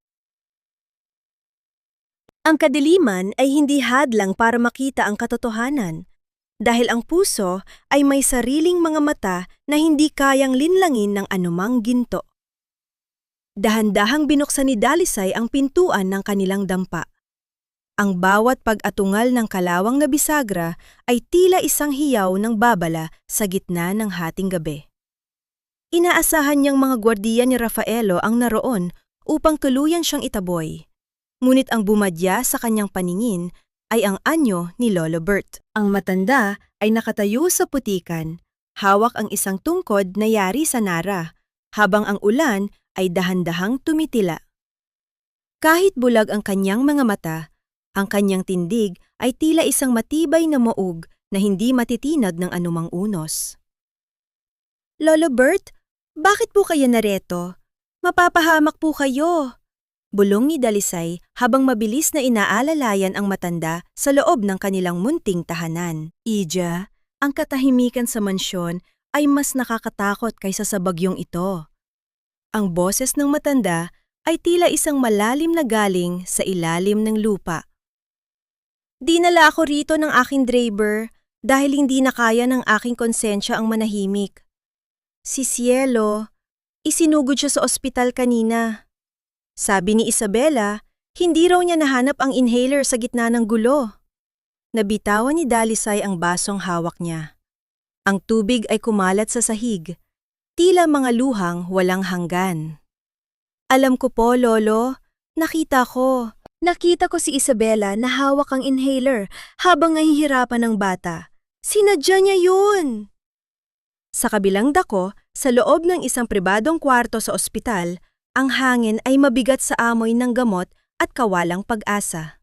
Ang kadiliman ay hindi hadlang para makita ang katotohanan, dahil ang puso ay may sariling mga mata na hindi kayang linlangin ng anumang ginto. Dahan-dahang binuksan ni Dalisay ang pintuan ng kanilang dampa. Ang bawat pag-atungal ng kalawang na bisagra ay tila isang hiyaw ng babala sa gitna ng hating gabi. Inaasahan niyang mga gwardiya ni Rafaelo ang naroon upang tuluyan siyang itaboy. Ngunit ang bumadya sa kanyang paningin ay ang anyo ni Lolo Bert. Ang matanda ay nakatayo sa putikan, hawak ang isang tungkod na yari sa nara, habang ang ulan ay dahan-dahang tumitila. Kahit bulag ang kanyang mga mata, ang kanyang tindig ay tila isang matibay na muog na hindi matitinag ng anumang unos. Lolo Bert, bakit po kayo nareto? Mapapahamak po kayo! Bulong ni Dalisay habang mabilis na inaalalayan ang matanda sa loob ng kanilang munting tahanan. Ija, ang katahimikan sa mansyon ay mas nakakatakot kaysa sa bagyong ito. Ang boses ng matanda ay tila isang malalim na galing sa ilalim ng lupa. Dinala ako rito ng aking driver dahil hindi na kaya ng aking konsensya ang manahimik. Si Cielo, isinugod siya sa ospital kanina. Sabi ni Isabela, hindi raw niya nahanap ang inhaler sa gitna ng gulo. Nabitawan ni Dalisay ang basong hawak niya. Ang tubig ay kumalat sa sahig, tila mga luhang walang hanggan. Alam ko po, Lolo. Nakita ko. Nakita ko si Isabela na hawak ang inhaler habang nahihirapan ng bata. Sinadya niya yun! Sa kabilang dako, sa loob ng isang pribadong kwarto sa ospital, ang hangin ay mabigat sa amoy ng gamot at kawalang pag-asa.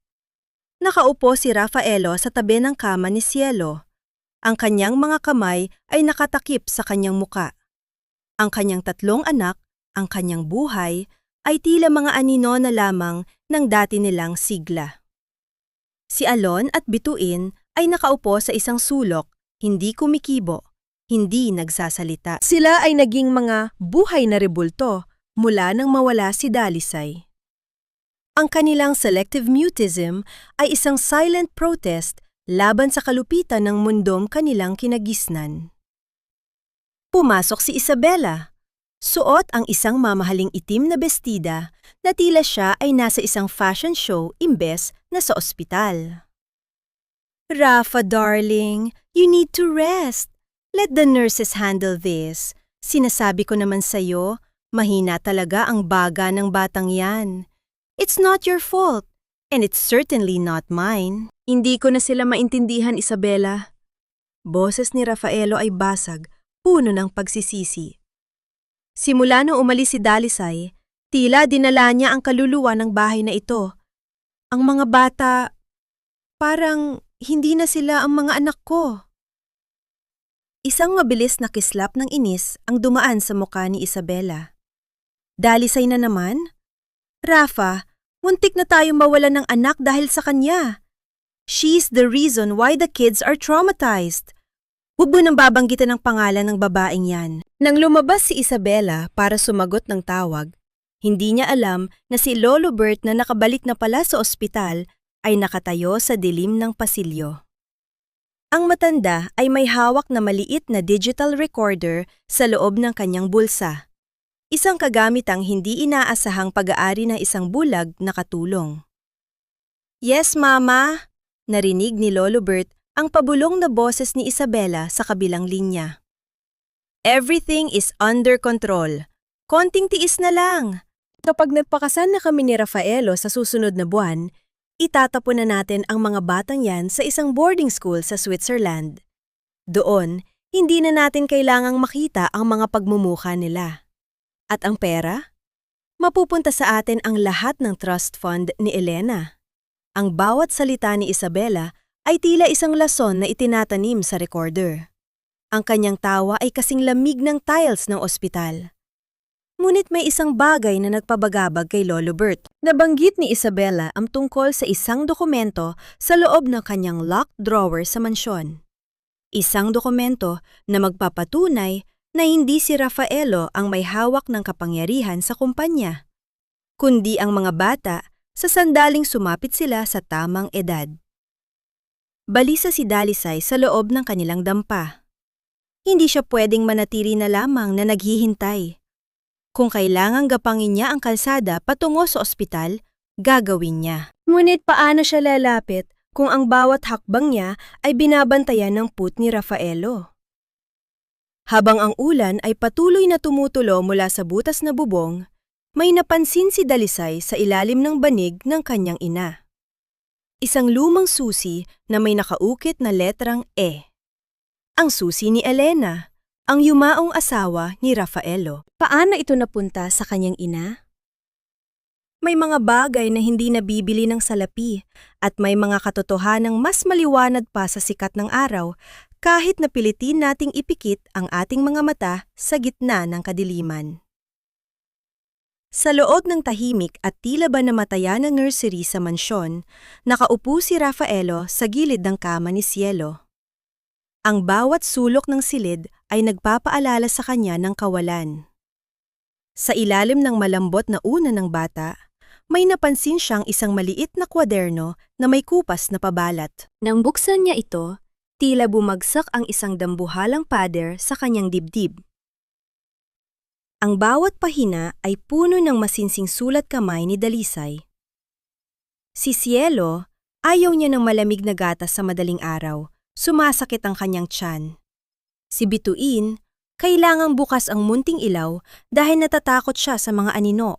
Nakaupo si Rafaelo sa tabi ng kama ni Cielo. Ang kanyang mga kamay ay nakatakip sa kanyang muka. Ang kanyang 3 anak, ang kanyang buhay, ay tila mga anino na lamang ng dati nilang sigla. Si Alon at Bituin ay nakaupo sa isang sulok, hindi kumikibo, hindi nagsasalita. Sila ay naging mga buhay na rebulto mula nang mawala si Dalisay. Ang kanilang selective mutism ay isang silent protest laban sa kalupitan ng mundong kanilang kinagisnan. Pumasok si Isabela. Suot ang isang mamahaling itim na bestida na tila siya ay nasa isang fashion show imbes na sa ospital. Rafa, darling, you need to rest. Let the nurses handle this. Sinasabi ko naman sa'yo, mahina talaga ang baga ng batang yan. It's not your fault, and it's certainly not mine. Hindi ko na sila maintindihan, Isabela. Boses ni Rafaelo ay basag, puno ng pagsisisi. Simula nung umalis si Dalisay, tila dinala niya ang kaluluwa ng bahay na ito. Ang mga bata, parang hindi na sila ang mga anak ko. Isang mabilis na kislap ng inis ang dumaan sa mukha ni Isabela. Dalisay na naman? Rafa, muntik na tayong mawalan ng anak dahil sa kanya. She's the reason why the kids are traumatized. Huwag mo nang babanggitin ang pangalan ng babaeng yan. Nang lumabas si Isabela para sumagot ng tawag, hindi niya alam na si Lolo Bert na nakabalik na pala sa ospital ay nakatayo sa dilim ng pasilyo. Ang matanda ay may hawak na maliit na digital recorder sa loob ng kanyang bulsa. Isang kagamitang hindi inaasahang pag-aari ng isang bulag na katulong. Yes, Mama! Narinig ni Lolo Bert ang pabulong na boses ni Isabela sa kabilang linya. Everything is under control. Konting tiis na lang. Kapag nagpakasal na kami ni Rafaelo sa susunod na buwan, itatapon na natin ang mga batang yan sa isang boarding school sa Switzerland. Doon, hindi na natin kailangang makita ang mga pagmumukha nila. At ang pera? Mapupunta sa atin ang lahat ng trust fund ni Elena. Ang bawat salita ni Isabela ay tila isang lason na itinatanim sa recorder. Ang kanyang tawa ay kasing lamig ng tiles ng ospital. Ngunit may isang bagay na nagpabagabag kay Lolo Bert. Nabanggit ni Isabela ang tungkol sa isang dokumento sa loob ng kanyang locked drawer sa mansyon. Isang dokumento na magpapatunay na hindi si Rafaelo ang may hawak ng kapangyarihan sa kumpanya, kundi ang mga bata sa sandaling sumapit sila sa tamang edad. Balisa si Dalisay sa loob ng kanilang dampa. Hindi siya pwedeng manatili na lamang na naghihintay. Kung kailangang gapangin niya ang kalsada patungo sa ospital, gagawin niya. Ngunit paano siya lalapit kung ang bawat hakbang niya ay binabantayan ng put ni Rafaelo? Habang ang ulan ay patuloy na tumutulo mula sa butas na bubong, may napansin si Dalisay sa ilalim ng banig ng kanyang ina. Isang lumang susi na may nakaukit na letrang E. Ang susi ni Elena, ang yumaong asawa ni Rafaelo. Paano ito napunta sa kanyang ina? May mga bagay na hindi nabibili ng salapi at may mga katotohanang mas maliwanag pa sa sikat ng araw kahit na pilitin nating ipikit ang ating mga mata sa gitna ng kadiliman. Sa loob ng tahimik at tila ba namatayan na nursery sa mansyon, nakaupo si Rafaelo sa gilid ng kama ni Cielo. Ang bawat sulok ng silid ay nagpapaalala sa kanya ng kawalan. Sa ilalim ng malambot na una ng bata, may napansin siyang isang maliit na kwaderno na may kupas na pabalat. Nang buksan niya ito, tila bumagsak ang isang dambuhalang pader sa kanyang dibdib. Ang bawat pahina ay puno ng masinsing sulat kamay ni Dalisay. Si Cielo, Ayaw niya ng malamig na gatas sa madaling araw. Sumasakit ang kanyang tiyan. Si Bituin, kailangang bukas ang munting ilaw dahil natatakot siya sa mga anino.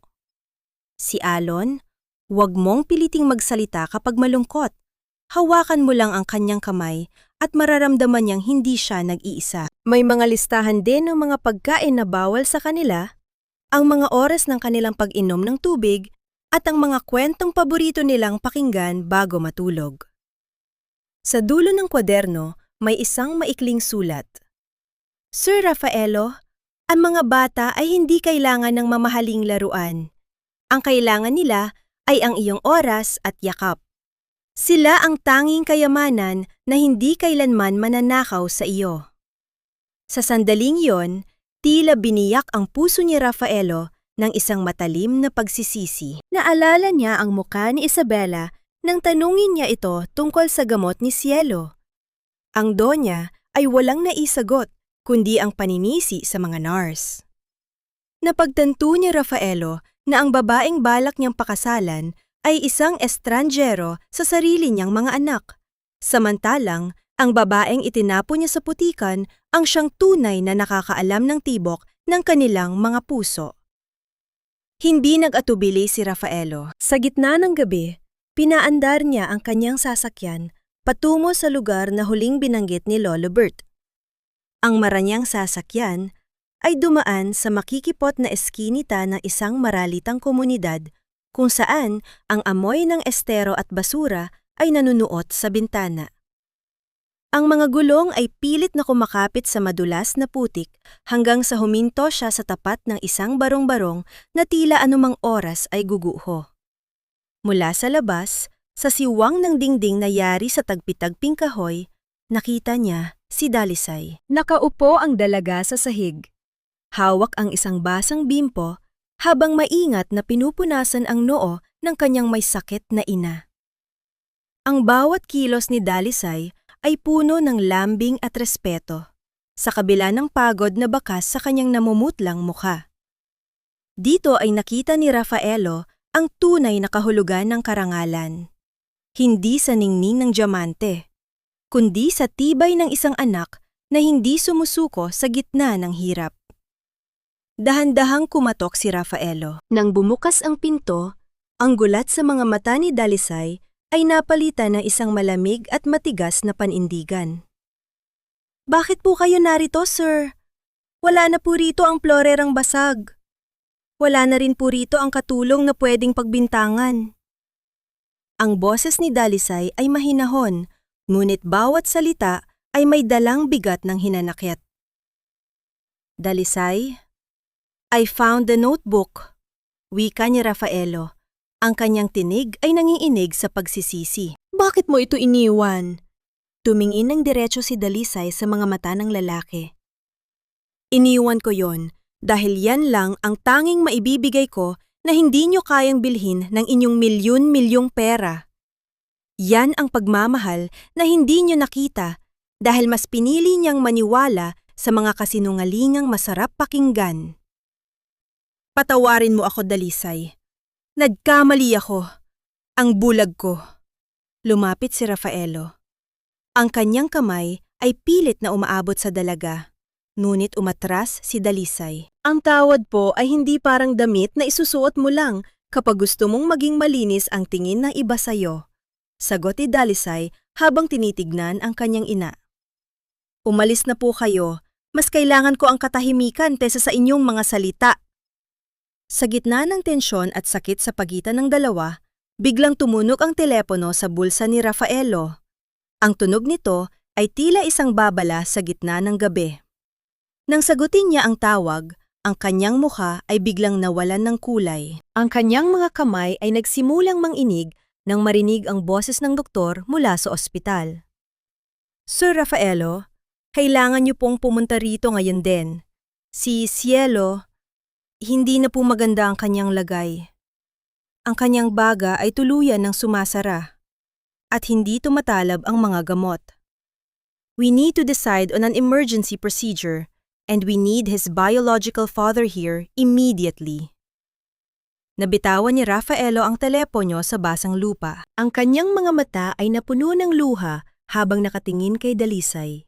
Si Alon, huwag mong piliting magsalita kapag malungkot. Hawakan mo lang ang kanyang kamay at mararamdaman niyang hindi siya nag-iisa. May mga listahan din ng mga pagkain na bawal sa kanila, ang mga oras ng kanilang pag-inom ng tubig, at ang mga kwentong paborito nilang pakinggan bago matulog. Sa dulo ng kwaderno, may isang maikling sulat. Sir Rafaelo, ang mga bata ay hindi kailangan ng mamahaling laruan. Ang kailangan nila ay ang iyong oras at yakap. Sila ang tanging kayamanan na hindi kailanman mananakaw sa iyo. Sa sandaling yon, tila biniyak ang puso ni Rafaelo ng isang matalim na pagsisisi. Naalala niya ang mukha ni Isabela nang tanungin niya ito tungkol sa gamot ni Cielo. Ang donya ay walang naisagot kundi ang paninisi sa mga nurse. Napagtanto ni Rafaelo na ang babaeng balak niyang pakasalan ay isang estranjero sa sarili niyang mga anak. Samantalang, ang babaeng itinapo niya sa putikan ang siyang tunay na nakakaalam ng tibok ng kanilang mga puso. Hindi nag-atubili si Rafaelo. Sa gitna ng gabi, pinaandar niya ang kanyang sasakyan patungo sa lugar na huling binanggit ni Lolo Bert. Ang maranyang sasakyan ay dumaan sa makikipot na eskinita ng isang maralitang komunidad kung saan ang amoy ng estero at basura ay nanunuot sa bintana. Ang mga gulong ay pilit na kumakapit sa madulas na putik hanggang sa huminto siya sa tapat ng isang barong-barong na tila anumang oras ay guguho. Mula sa labas, sa siwang ng dingding na yari sa tagpi-tagping kahoy, nakita niya si Dalisay. Nakaupo ang dalaga sa sahig. Hawak ang isang basang bimpo habang maingat na pinupunasan ang noo ng kanyang may sakit na ina. Ang bawat kilos ni Dalisay ay puno ng lambing at respeto, sa kabila ng pagod na bakas sa kanyang namumutlang mukha. Dito ay nakita ni Rafaelo ang tunay na kahulugan ng karangalan. Hindi sa ningning ng diamante, kundi sa tibay ng isang anak na hindi sumusuko sa gitna ng hirap. Dahan-dahang kumatok si Rafaelo. Nang bumukas ang pinto, ang gulat sa mga mata ni Dalisay ay napalitan ng isang malamig at matigas na panindigan. Bakit po kayo narito, sir? Wala na po rito ang plorerang basag. Wala na rin po rito ang katulong na pwedeng pagbintangan. Ang boses ni Dalisay ay mahinahon, ngunit bawat salita ay may dalang bigat ng hinanakit. Dalisay, I found the notebook. Wika ni Rafaelo. Ang kanyang tinig ay nangiinig sa pagsisisi. Bakit mo ito iniwan? Tumingin ng diretso si Dalisay sa mga mata ng lalaki. Iniwan ko yon dahil yan lang ang tanging maibibigay ko na hindi nyo kayang bilhin ng inyong milyon-milyong pera. Yan ang pagmamahal na hindi nyo nakita dahil mas pinili niyang maniwala sa mga kasinungalingang masarap pakinggan. Patawarin mo ako, Dalisay. Nagkamali ako. Ang bulag ko. Lumapit si Rafaelo. Ang kanyang kamay ay pilit na umaabot sa dalaga, ngunit umatras si Dalisay. Ang tawad po ay hindi parang damit na isusuot mo lang kapag gusto mong maging malinis ang tingin ng iba sa'yo. Sagot ni Dalisay habang tinitignan ang kanyang ina. Umalis na po kayo. Mas kailangan ko ang katahimikan kaysa sa inyong mga salita. Sa gitna ng tensyon at sakit sa pagitan ng dalawa, biglang tumunog ang telepono sa bulsa ni Rafaelo. Ang tunog nito ay tila isang babala sa gitna ng gabi. Nang sagutin niya ang tawag, ang kanyang mukha ay biglang nawalan ng kulay. Ang kanyang mga kamay ay nagsimulang manginig nang marinig ang boses ng doktor mula sa ospital. Sir Rafaelo, kailangan niyo pong pumunta rito ngayon din. Si Cielo, hindi na po maganda ang kanyang lagay. Ang kanyang baga ay tuluyan ng sumasara at hindi tumatalab ang mga gamot. We need to decide on an emergency procedure and we need his biological father here immediately. Nabitawan ni Rafaelo ang telepono sa basang lupa. Ang kanyang mga mata ay napuno ng luha habang nakatingin kay Dalisay.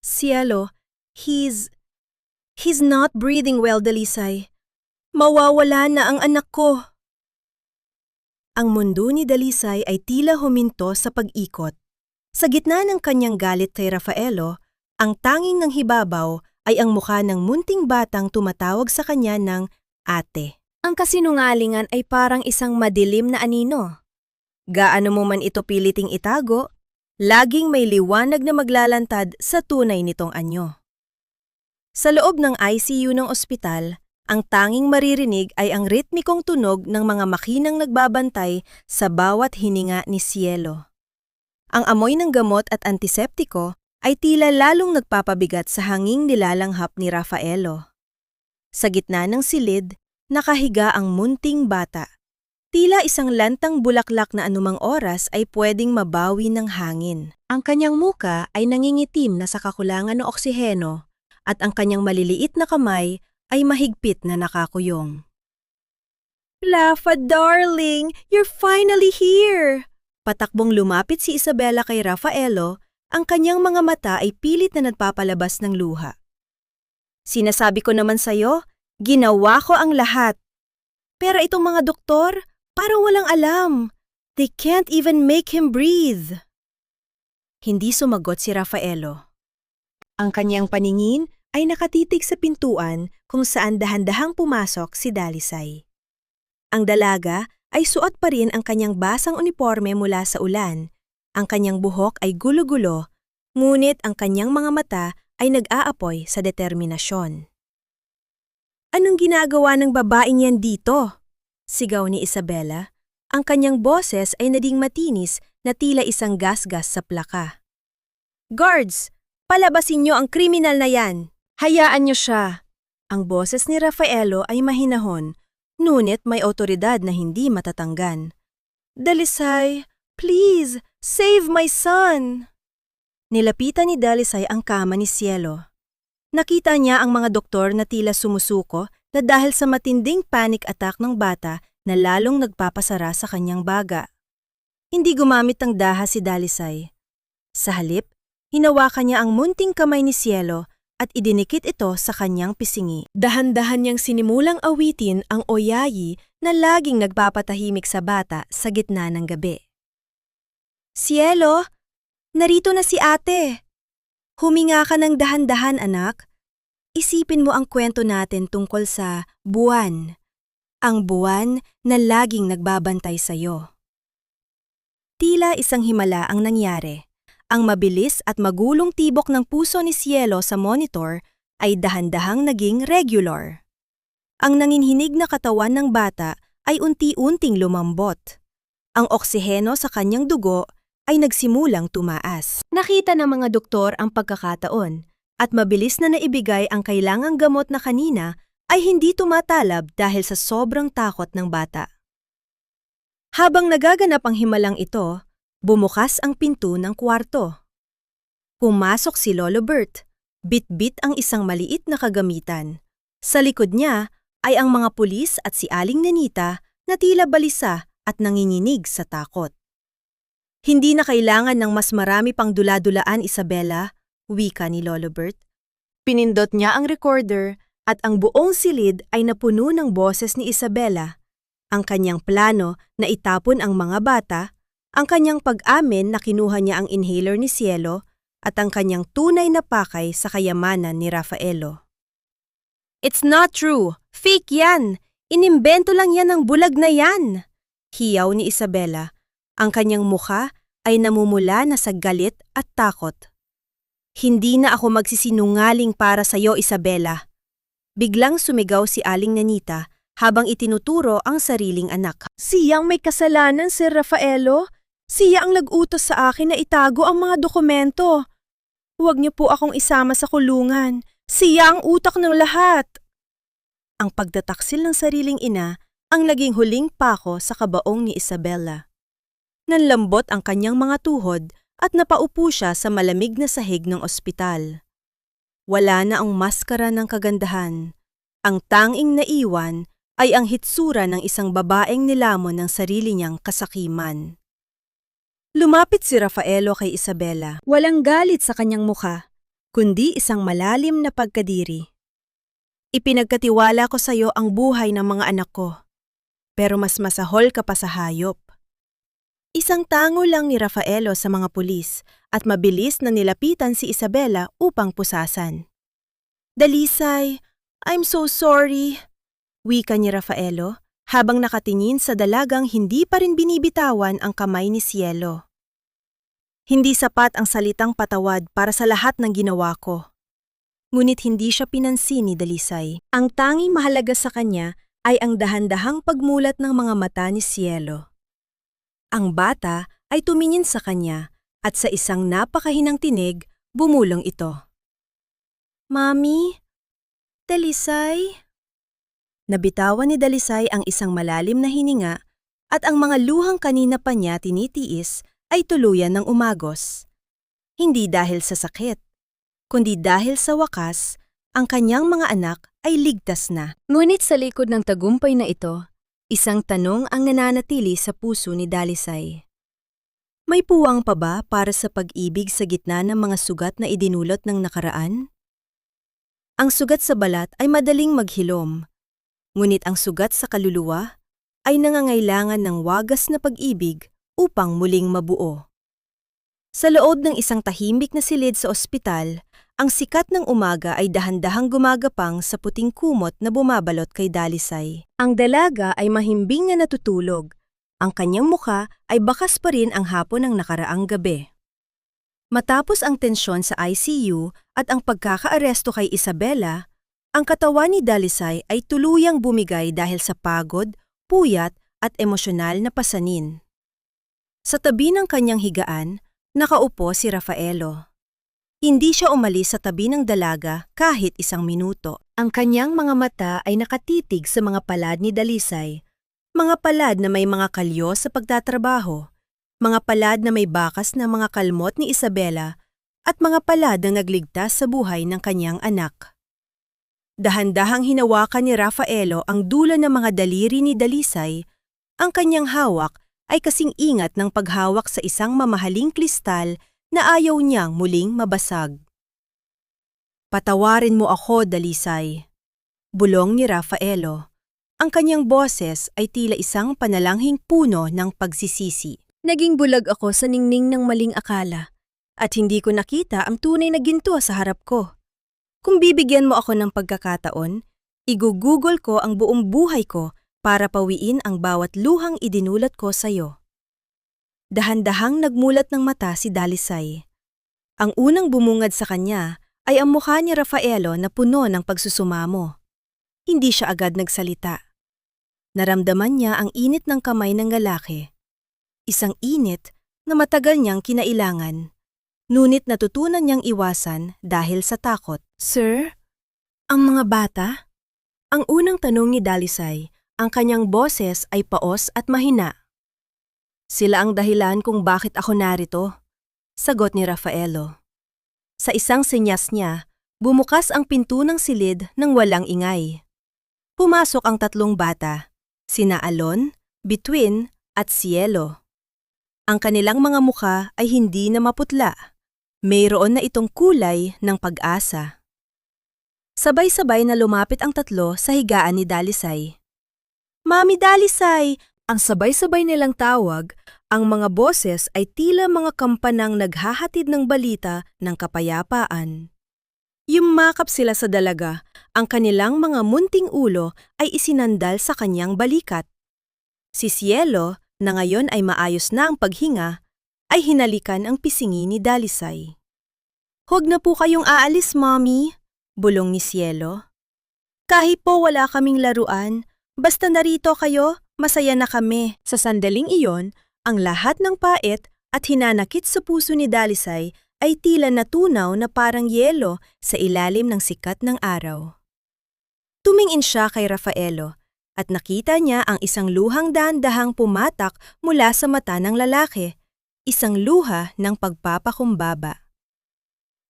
Cielo, he's not breathing well, Dalisay. Mawawala na ang anak ko. Ang mundo ni Dalisay ay tila huminto sa pag-ikot. Sa gitna ng kanyang galit kay Rafaelo, ang tanging ng hibabaw ay ang mukha ng munting batang tumatawag sa kanya ng ate. Ang kasinungalingan ay parang isang madilim na anino. Gaano mo man ito piliting itago, laging may liwanag na maglalantad sa tunay nitong anyo. Sa loob ng ICU ng ospital, ang tanging maririnig ay ang ritmikong tunog ng mga makinang nagbabantay sa bawat hininga ni Cielo. Ang amoy ng gamot at antiseptiko ay tila lalong nagpapabigat sa hanging nilalanghap ni Rafaelo. Sa gitna ng silid, nakahiga ang munting bata. Tila isang lantang bulaklak na anumang oras ay pwedeng mabawi ng hangin. Ang kanyang muka ay nangingitim na sa kakulangan ng oksiheno at ang kanyang maliliit na kamay ay mahigpit na nakakuyong. Lafa, darling! You're finally here! Patakbong lumapit si Isabela kay Rafaelo, ang kanyang mga mata ay pilit na nagpapalabas ng luha. Sinasabi ko naman sa'yo, ginawa ko ang lahat. Pero itong mga doktor, parang walang alam. They can't even make him breathe. Hindi sumagot si Rafaelo. Ang kanyang paningin ay nakatitig sa pintuan kung saan dahan-dahang pumasok si Dalisay. Ang dalaga ay suot pa rin ang kanyang basang uniforme mula sa ulan. Ang kanyang buhok ay gulo-gulo, ngunit ang kanyang mga mata ay nag-aapoy sa determinasyon. Anong ginagawa ng babaeng yan dito? Sigaw ni Isabela. Ang kanyang boses ay naging matinis na tila isang gasgas sa plaka. Guards! Palabasin niyo ang kriminal na yan! Hayaan niyo siya! Ang boses ni Rafaelo ay mahinahon, ngunit may otoridad na hindi matatanggan. Dalisay, please, save my son! Nilapitan ni Dalisay ang kama ni Cielo. Nakita niya ang mga doktor na tila sumusuko na dahil sa matinding panic attack ng bata na lalong nagpapasara sa kanyang baga. Hindi gumamit ng daha si Dalisay. Sa halip, hinawakan niya ang munting kamay ni Cielo at idinikit ito sa kanyang pisngi. Dahan-dahan niyang sinimulang awitin ang oyayi na laging nagpapatahimik sa bata sa gitna ng gabi. Cielo, narito na si ate. Huminga ka ng dahan-dahan, anak. Isipin mo ang kwento natin tungkol sa buwan. Ang buwan na laging nagbabantay sa'yo. Tila isang himala ang nangyari. Ang mabilis at magulong tibok ng puso ni Cielo sa monitor ay dahan-dahang naging regular. Ang nanginhinig na katawan ng bata ay unti-unting lumambot. Ang oksiheno sa kanyang dugo ay nagsimulang tumaas. Nakita ng mga doktor ang pagkakataon at mabilis na naibigay ang kailangang gamot na kanina ay hindi tumatalab dahil sa sobrang takot ng bata. Habang nagaganap ang himalang ito, bumukas ang pinto ng kwarto. Pumasok si Lolo Bert, bit-bit ang isang maliit na kagamitan. Sa likod niya ay ang mga pulis at si Aling Nenita na tila balisa at nanginginig sa takot. Hindi na kailangan ng mas marami pang dula-dulaan, Isabela, wika ni Lolo Bert. Pinindot niya ang recorder at ang buong silid ay napuno ng boses ni Isabela. Ang kanyang plano na itapon ang mga bata, ang kanyang pag-amin na kinuha niya ang inhaler ni Cielo, at ang kanyang tunay na pakay sa kayamanan ni Rafaelo. It's not true! Fake yan! Inimbento lang yan ng bulag na yan! Hiyaw ni Isabela. Ang kanyang mukha ay namumula na sa galit at takot. Hindi na ako magsisinungaling para sa'yo, Isabela. Biglang sumigaw si Aling Nenita habang itinuturo ang sariling anak. Siyang may kasalanan, Sir Rafaelo. Siya ang nag-utos sa akin na itago ang mga dokumento. Huwag niyo po akong isama sa kulungan. Siya ang utak ng lahat. Ang pagtataksil ng sariling ina ang naging huling pako sa kabaong ni Isabela. Nanlambot ang kanyang mga tuhod at napaupo siya sa malamig na sahig ng ospital. Wala na ang maskara ng kagandahan. Ang tanging naiwan ay ang hitsura ng isang babaeng nilamon ng sarili niyang kasakiman. Lumapit si Rafaelo kay Isabela. Walang galit sa kanyang mukha, kundi isang malalim na pagkadiri. Ipinagkatiwala ko sa iyo ang buhay ng mga anak ko, pero mas masahol ka pa sa hayop. Isang tango lang ni Rafaelo sa mga pulis at mabilis na nilapitan si Isabela upang pusasan. Dalisay, I'm so sorry, wika ni Rafaelo habang nakatingin sa dalagang hindi pa rin binibitawan ang kamay ni Cielo. Hindi sapat ang salitang patawad para sa lahat ng ginawa ko. Ngunit hindi siya pinansin ni Dalisay. Ang tanging mahalaga sa kanya ay ang dahan-dahang pagmulat ng mga mata ni Cielo. Ang bata ay tumingin sa kanya at sa isang napakahinang tinig, bumulong ito. Mami? Dalisay? Nabitawan ni Dalisay ang isang malalim na hininga at ang mga luhang kanina pa niya tinitiis ay tuluyan ng umagos. Hindi dahil sa sakit, kundi dahil sa wakas, ang kanyang mga anak ay ligtas na. Ngunit sa likod ng tagumpay na ito, isang tanong ang nananatili sa puso ni Dalisay. May puwang pa ba para sa pag-ibig sa gitna ng mga sugat na idinulot ng nakaraan? Ang sugat sa balat ay madaling maghilom, ngunit ang sugat sa kaluluwa ay nangangailangan ng wagas na pag-ibig upang muling mabuo. Sa loob ng isang tahimik na silid sa ospital, ang sikat ng umaga ay dahan-dahang gumagapang sa puting kumot na bumabalot kay Dalisay. Ang dalaga ay mahimbing na natutulog. Ang kanyang mukha ay bakas pa rin ang hapon ng nakaraang gabi. Matapos ang tensyon sa ICU at ang pagkakaaresto kay Isabela, ang katawan ni Dalisay ay tuluyang bumigay dahil sa pagod, puyat at emosyonal na pasanin. Sa tabi ng kanyang higaan, nakaupo si Rafaelo. Hindi siya umalis sa tabi ng dalaga kahit isang minuto. Ang kanyang mga mata ay nakatitig sa mga palad ni Dalisay, mga palad na may mga kalyo sa pagtatrabaho, mga palad na may bakas na mga kalmot ni Isabela, at mga palad na nagligtas sa buhay ng kanyang anak. Dahan-dahang hinawakan ni Rafaelo ang dulo ng mga daliri ni Dalisay. Ang kanyang hawak ay kasing ingat ng paghawak sa isang mamahaling kristal na ayaw niyang muling mabasag. Patawarin mo ako, Dalisay, bulong ni Rafaelo. Ang kanyang boses ay tila isang panalanghing puno ng pagsisisi. Naging bulag ako sa ningning ng maling akala at hindi ko nakita ang tunay na ginto sa harap ko. Kung bibigyan mo ako ng pagkakataon, igugugol ko ang buong buhay ko para pawiin ang bawat luhang idinulat ko sa iyo. Dahan-dahang nagmulat ng mata si Dalisay. Ang unang bumungad sa kanya ay ang mukha ni Rafaelo na puno ng pagsusumamo. Hindi siya agad nagsalita. Naramdaman niya ang init ng kamay ng lalaki. Isang init na matagal niyang kinailangan. Ngunit natutunan niyang iwasan dahil sa takot. Sir, ang mga bata? Ang unang tanong ni Dalisay. Ang kanyang boses ay paos at mahina. Sila ang dahilan kung bakit ako narito, sagot ni Rafaelo. Sa isang senyas niya, bumukas ang pinto ng silid nang walang ingay. Pumasok ang tatlong bata, sina Alon, Bituin at Cielo. Ang kanilang mga mukha ay hindi na maputla. Mayroon na itong kulay ng pag-asa. Sabay-sabay na lumapit ang tatlo sa higaan ni Dalisay. Mami Dalisay! Ang sabay-sabay nilang tawag, ang mga boses ay tila mga kampanang naghahatid ng balita ng kapayapaan. Yumakap sila sa dalaga, ang kanilang mga munting ulo ay isinandal sa kanyang balikat. Si Cielo, na ngayon ay maayos na ang paghinga, ay hinalikan ang pisingi ni Dalisay. Huwag na po kayong aalis, Mommy, bulong ni Cielo. Kahit po wala kaming laruan, basta narito kayo, masaya na kami. Sa sandaling iyon, ang lahat ng pait at hinanakit sa puso ni Dalisay ay tila natunaw na parang yelo sa ilalim ng sikat ng araw. Tumingin siya kay Rafaelo at nakita niya ang isang luhang dahan-dahang pumatak mula sa mata ng lalaki, isang luha ng pagpapakumbaba.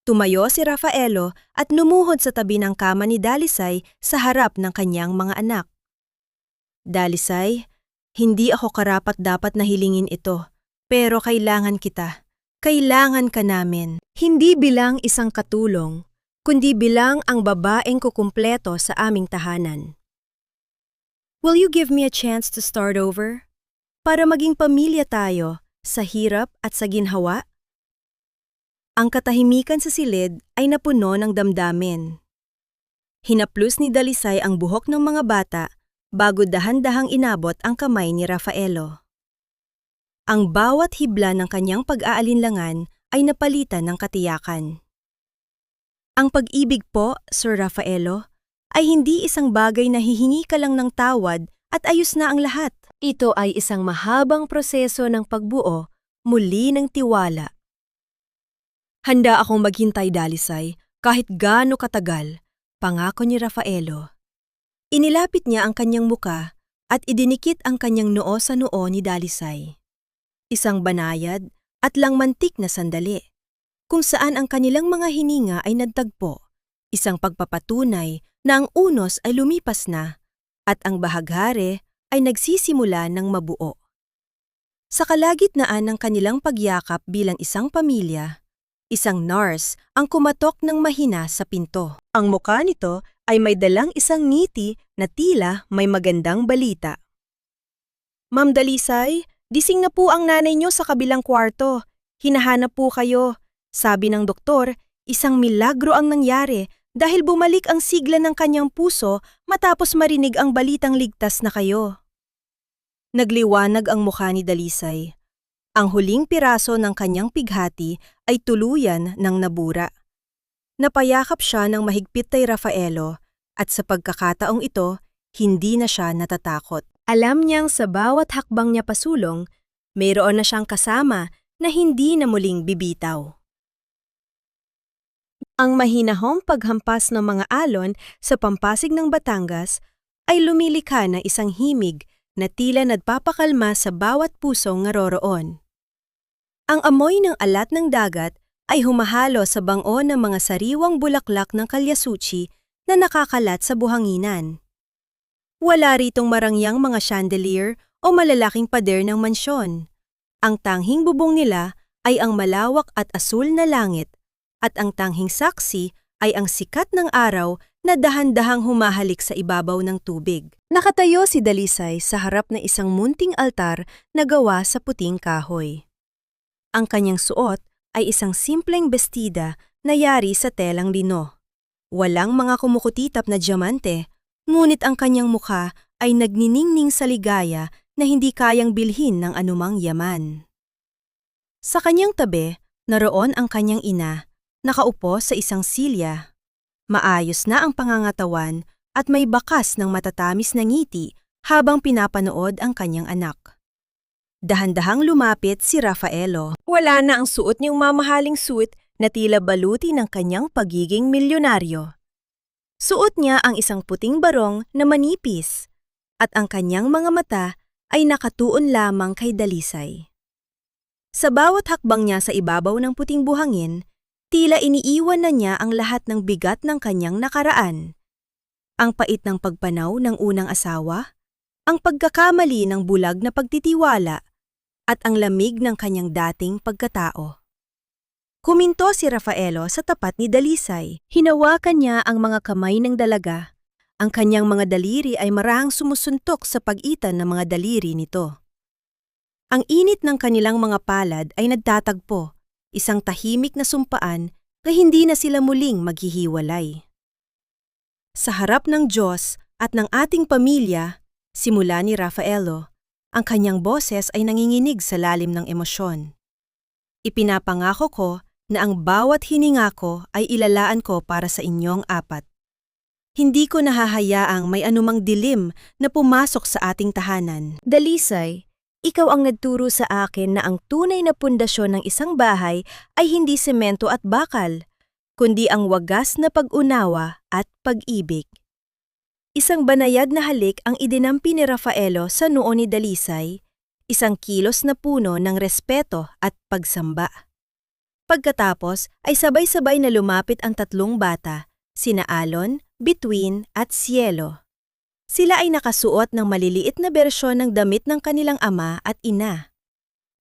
Tumayo si Rafaelo at lumuhod sa tabi ng kama ni Dalisay sa harap ng kanyang mga anak. Dalisay, hindi ako karapat-dapat na hilingin ito, pero kailangan kita. Kailangan ka namin. Hindi bilang isang katulong, kundi bilang ang babaeng kukumpleto sa aming tahanan. Will you give me a chance to start over? Para maging pamilya tayo sa hirap at sa ginhawa? Ang katahimikan sa silid ay napuno ng damdamin. Hinaplos ni Dalisay ang buhok ng mga bata bago dahan-dahang inabot ang kamay ni Rafaelo. Ang bawat hibla ng kanyang pag-aalinlangan ay napalitan ng katiyakan. Ang pag-ibig po, Sir Rafaelo, ay hindi isang bagay na hihingi ka lang ng tawad at ayos na ang lahat. Ito ay isang mahabang proseso ng pagbuo muli ng tiwala. Handa akong maghintay, Dalisay, kahit gaano katagal, pangako ni Rafaelo. Inilapit niya ang kanyang muka at idinikit ang kanyang noo sa noo ni Dalisay. Isang banayad at langmantik na sandali, kung saan ang kanilang mga hininga ay nagtagpo, isang pagpapatunay na ang unos ay lumipas na at ang bahaghari ay nagsisimula ng mabuo. Sa kalagitnaan ng kanilang pagyakap bilang isang pamilya, isang nurse ang kumatok ng mahina sa pinto. Ang mukha nito ay may dalang isang ngiti na tila may magandang balita. Ma'am Dalisay, gising na po ang nanay niyo sa kabilang kwarto. Hinahanap po kayo. Sabi ng doktor, isang milagro ang nangyari dahil bumalik ang sigla ng kanyang puso matapos marinig ang balitang ligtas na kayo. Nagliwanag ang mukha ni Dalisay. Ang huling piraso ng kanyang pighati ay tuluyan ng nabura. Napayakap siya ng mahigpit kay Rafaelo at sa pagkakataong ito, hindi na siya natatakot. Alam niyang sa bawat hakbang niya pasulong, mayroon na siyang kasama na hindi na muling bibitaw. Ang mahinahong paghampas ng mga alon sa pampasig ng Batangas ay lumilikha na isang himig na tila nagpapakalma sa bawat pusong naroroon. Ang amoy ng alat ng dagat ay humahalo sa bango ng mga sariwang bulaklak ng kalyasuchi na nakakalat sa buhanginan. Wala ritong marangyang mga chandelier o malalaking pader ng mansyon. Ang tanghing bubong nila ay ang malawak at asul na langit at ang tanghing saksi ay ang sikat ng araw na dahan-dahang humahalik sa ibabaw ng tubig. Nakatayo si Dalisay sa harap ng isang munting altar na gawa sa puting kahoy. Ang kanyang suot ay isang simpleng bestida na yari sa telang lino. Walang mga kumukutitap na diamante, ngunit ang kanyang mukha ay nagniningning sa ligaya na hindi kayang bilhin ng anumang yaman. Sa kanyang tabi, naroon ang kanyang ina, nakaupo sa isang silya. Maayos na ang pangangatawan at may bakas ng matatamis na ngiti habang pinapanood ang kanyang anak. Dahan-dahang lumapit si Rafaelo. Wala na ang suot niyang mamahaling suit na tila baluti ng kanyang pagiging milyonaryo. Suot niya ang isang puting barong na manipis at ang kanyang mga mata ay nakatuon lamang kay Dalisay. Sa bawat hakbang niya sa ibabaw ng puting buhangin, tila iniiwan na niya ang lahat ng bigat ng kanyang nakaraan. Ang pait ng pagpanaw ng unang asawa, ang pagkakamali ng bulag na pagtitiwala, at ang lamig ng kanyang dating pagkatao. Kuminto si Rafaelo sa tapat ni Dalisay. Hinawakan niya ang mga kamay ng dalaga. Ang kanyang mga daliri ay marahang sumusuntok sa pagitan ng mga daliri nito. Ang init ng kanilang mga palad ay nagtatagpo, isang tahimik na sumpaan na hindi na sila muling maghihiwalay. Sa harap ng Diyos at ng ating pamilya, simula ni Rafaelo, ang kanyang boses ay nanginginig sa lalim ng emosyon. Ipinapangako ko na ang bawat hininga ko ay ilalaan ko para sa inyong apat. Hindi ko nahahayaang may anumang dilim na pumasok sa ating tahanan. Dalisay, ikaw ang nagturo sa akin na ang tunay na pundasyon ng isang bahay ay hindi semento at bakal, kundi ang wagas na pag-unawa at pag-ibig. Isang banayad na halik ang idinampi ni Rafaelo sa noo ni Dalisay, isang kilos na puno ng respeto at pagsamba. Pagkatapos ay sabay-sabay na lumapit ang tatlong bata, sina Alon, Bituin at Cielo. Sila ay nakasuot ng maliliit na bersyon ng damit ng kanilang ama at ina.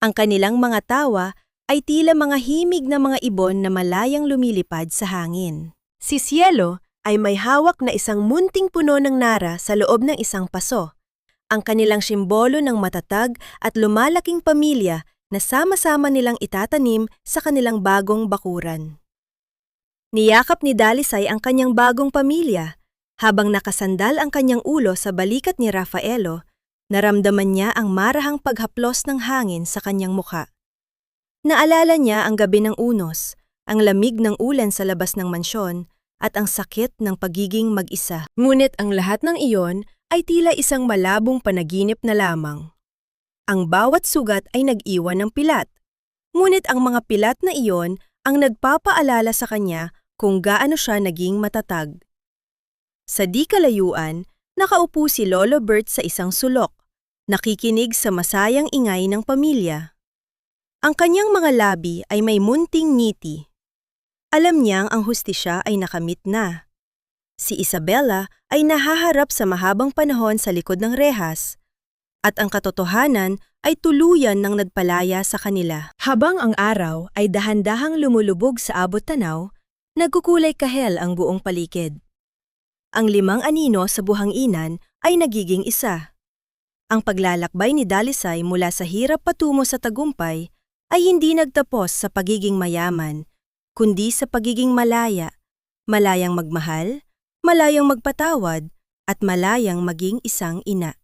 Ang kanilang mga tawa ay tila mga himig na mga ibon na malayang lumilipad sa hangin. Si Cielo ay may hawak na isang munting puno ng nara sa loob ng isang paso, ang kanilang simbolo ng matatag at lumalaking pamilya na sama-sama nilang itatanim sa kanilang bagong bakuran. Niyakap ni Dalisay ang kanyang bagong pamilya. Habang nakasandal ang kanyang ulo sa balikat ni Rafaelo, naramdaman niya ang marahang paghaplos ng hangin sa kanyang mukha. Naalala niya ang gabi ng unos, ang lamig ng ulan sa labas ng mansyon, at ang sakit ng pagiging mag-isa. Ngunit ang lahat ng iyon ay tila isang malabong panaginip na lamang. Ang bawat sugat ay nag-iwan ng pilat. Ngunit ang mga pilat na iyon ang nagpapaalala sa kanya kung gaano siya naging matatag. Sa di kalayuan, nakaupo si Lolo Bert sa isang sulok, nakikinig sa masayang ingay ng pamilya. Ang kanyang mga labi ay may munting ngiti. Alam niyang ang hustisya ay nakamit na. Si Isabella ay nahaharap sa mahabang panahon sa likod ng rehas, at ang katotohanan ay tuluyan ng nagpalaya sa kanila. Habang ang araw ay dahan-dahang lumulubog sa abot tanaw, nagkukulay kahel ang buong paligid. Ang 5 anino sa buhanginan ay nagiging isa. Ang paglalakbay ni Dalisay mula sa hirap patungo sa tagumpay ay hindi nagtapos sa pagiging mayaman, kundi sa pagiging malaya, malayang magmahal, malayang magpatawad, at malayang maging isang ina.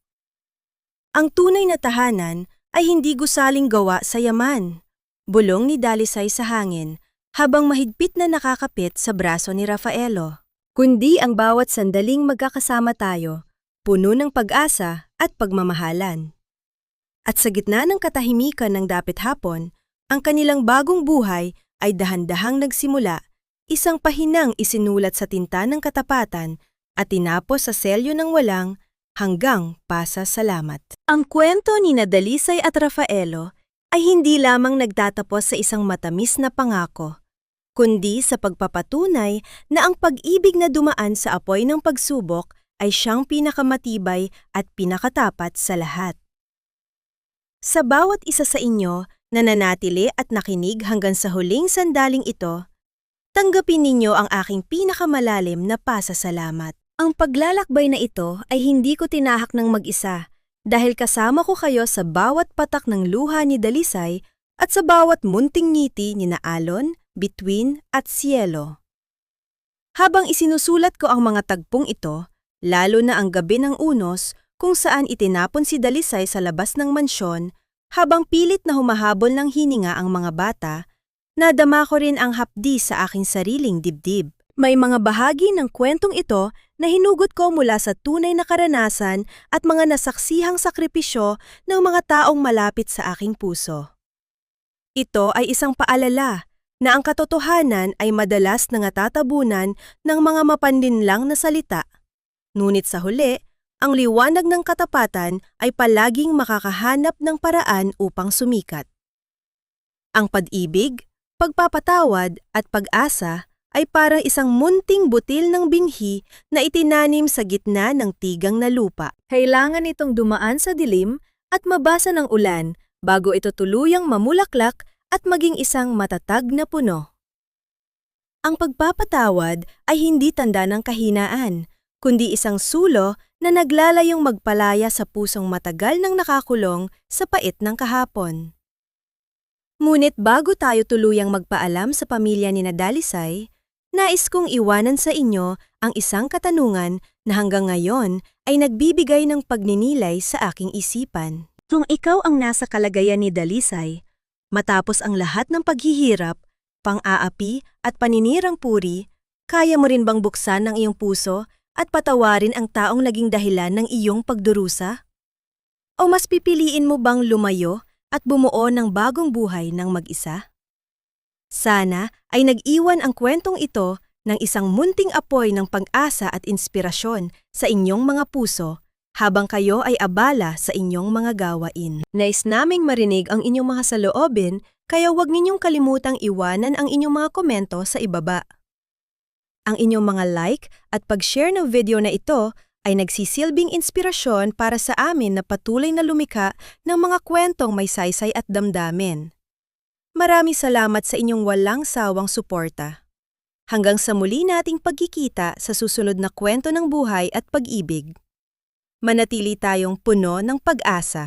Ang tunay na tahanan ay hindi gusaling gawa sa yaman, bulong ni Dalisay sa hangin habang mahigpit na nakakapit sa braso ni Rafaelo, kundi ang bawat sandaling magkakasama tayo, puno ng pag-asa at pagmamahalan. At sa gitna ng katahimikan ng dapit hapon, ang kanilang bagong buhay ay dahan-dahang nagsimula, isang pahinang isinulat sa tinta ng katapatan at tinapos sa selyo ng walang hanggang pasasalamat. Ang kwento ni Dalisay at Rafaelo ay hindi lamang nagtatapos sa isang matamis na pangako, kundi sa pagpapatunay na ang pag-ibig na dumaan sa apoy ng pagsubok ay siyang pinakamatibay at pinakatapat sa lahat. Sa bawat isa sa inyo na nanatili at nakinig hanggang sa huling sandaling ito, tanggapin ninyo ang aking pinakamalalim na pasasalamat. Ang paglalakbay na ito ay hindi ko tinahak ng mag-isa dahil kasama ko kayo sa bawat patak ng luha ni Dalisay at sa bawat munting ngiti ni Alon, Between at Cielo. Habang isinusulat ko ang mga tagpong ito, lalo na ang gabi ng unos kung saan itinapon si Dalisay sa labas ng mansyon, habang pilit na humahabol ng hininga ang mga bata, nadama ko rin ang hapdi sa aking sariling dibdib. May mga bahagi ng kwentong ito na hinugot ko mula sa tunay na karanasan at mga nasaksihang sakripisyo ng mga taong malapit sa aking puso. Ito ay isang paalala na ang katotohanan ay madalas natatabunan ng mga mapanlinlang na salita. Ngunit sa huli, ang liwanag ng katapatan ay palaging makakahanap ng paraan upang sumikat. Ang pag-ibig, pagpapatawad at pag-asa ay parang isang munting butil ng binhi na itinanim sa gitna ng tigang na lupa. Kailangan itong dumaan sa dilim at mabasa ng ulan bago ito tuluyang mamulaklak at maging isang matatag na puno. Ang pagpapatawad ay hindi tanda ng kahinaan, kundi isang sulo na naglalayong magpalaya sa pusong matagal nang nakakulong sa pait ng kahapon. Ngunit bago tayo tuluyang magpaalam sa pamilya ni Dalisay, nais kong iwanan sa inyo ang isang katanungan na hanggang ngayon ay nagbibigay ng pagninilay sa aking isipan. Kung ikaw ang nasa kalagayan ni Dalisay, matapos ang lahat ng paghihirap, pang-aapi at paninirang puri, kaya mo rin bang buksan ang iyong puso at patawarin ang taong naging dahilan ng iyong pagdurusa? O mas pipiliin mo bang lumayo at bumuo ng bagong buhay ng mag-isa? Sana ay nag-iwan ang kwentong ito ng isang munting apoy ng pag-asa at inspirasyon sa inyong mga puso habang kayo ay abala sa inyong mga gawain. Nais naming marinig ang inyong mga saloobin, kaya huwag ninyong kalimutang iwanan ang inyong mga komento sa ibaba. Ang inyong mga like at pag-share ng video na ito ay nagsisilbing inspirasyon para sa amin na patuloy na lumikha ng mga kwentong may saysay at damdamin. Maraming salamat sa inyong walang sawang suporta. Hanggang sa muli nating pagkikita sa susunod na kwento ng buhay at pag-ibig. Manatili tayong puno ng pag-asa.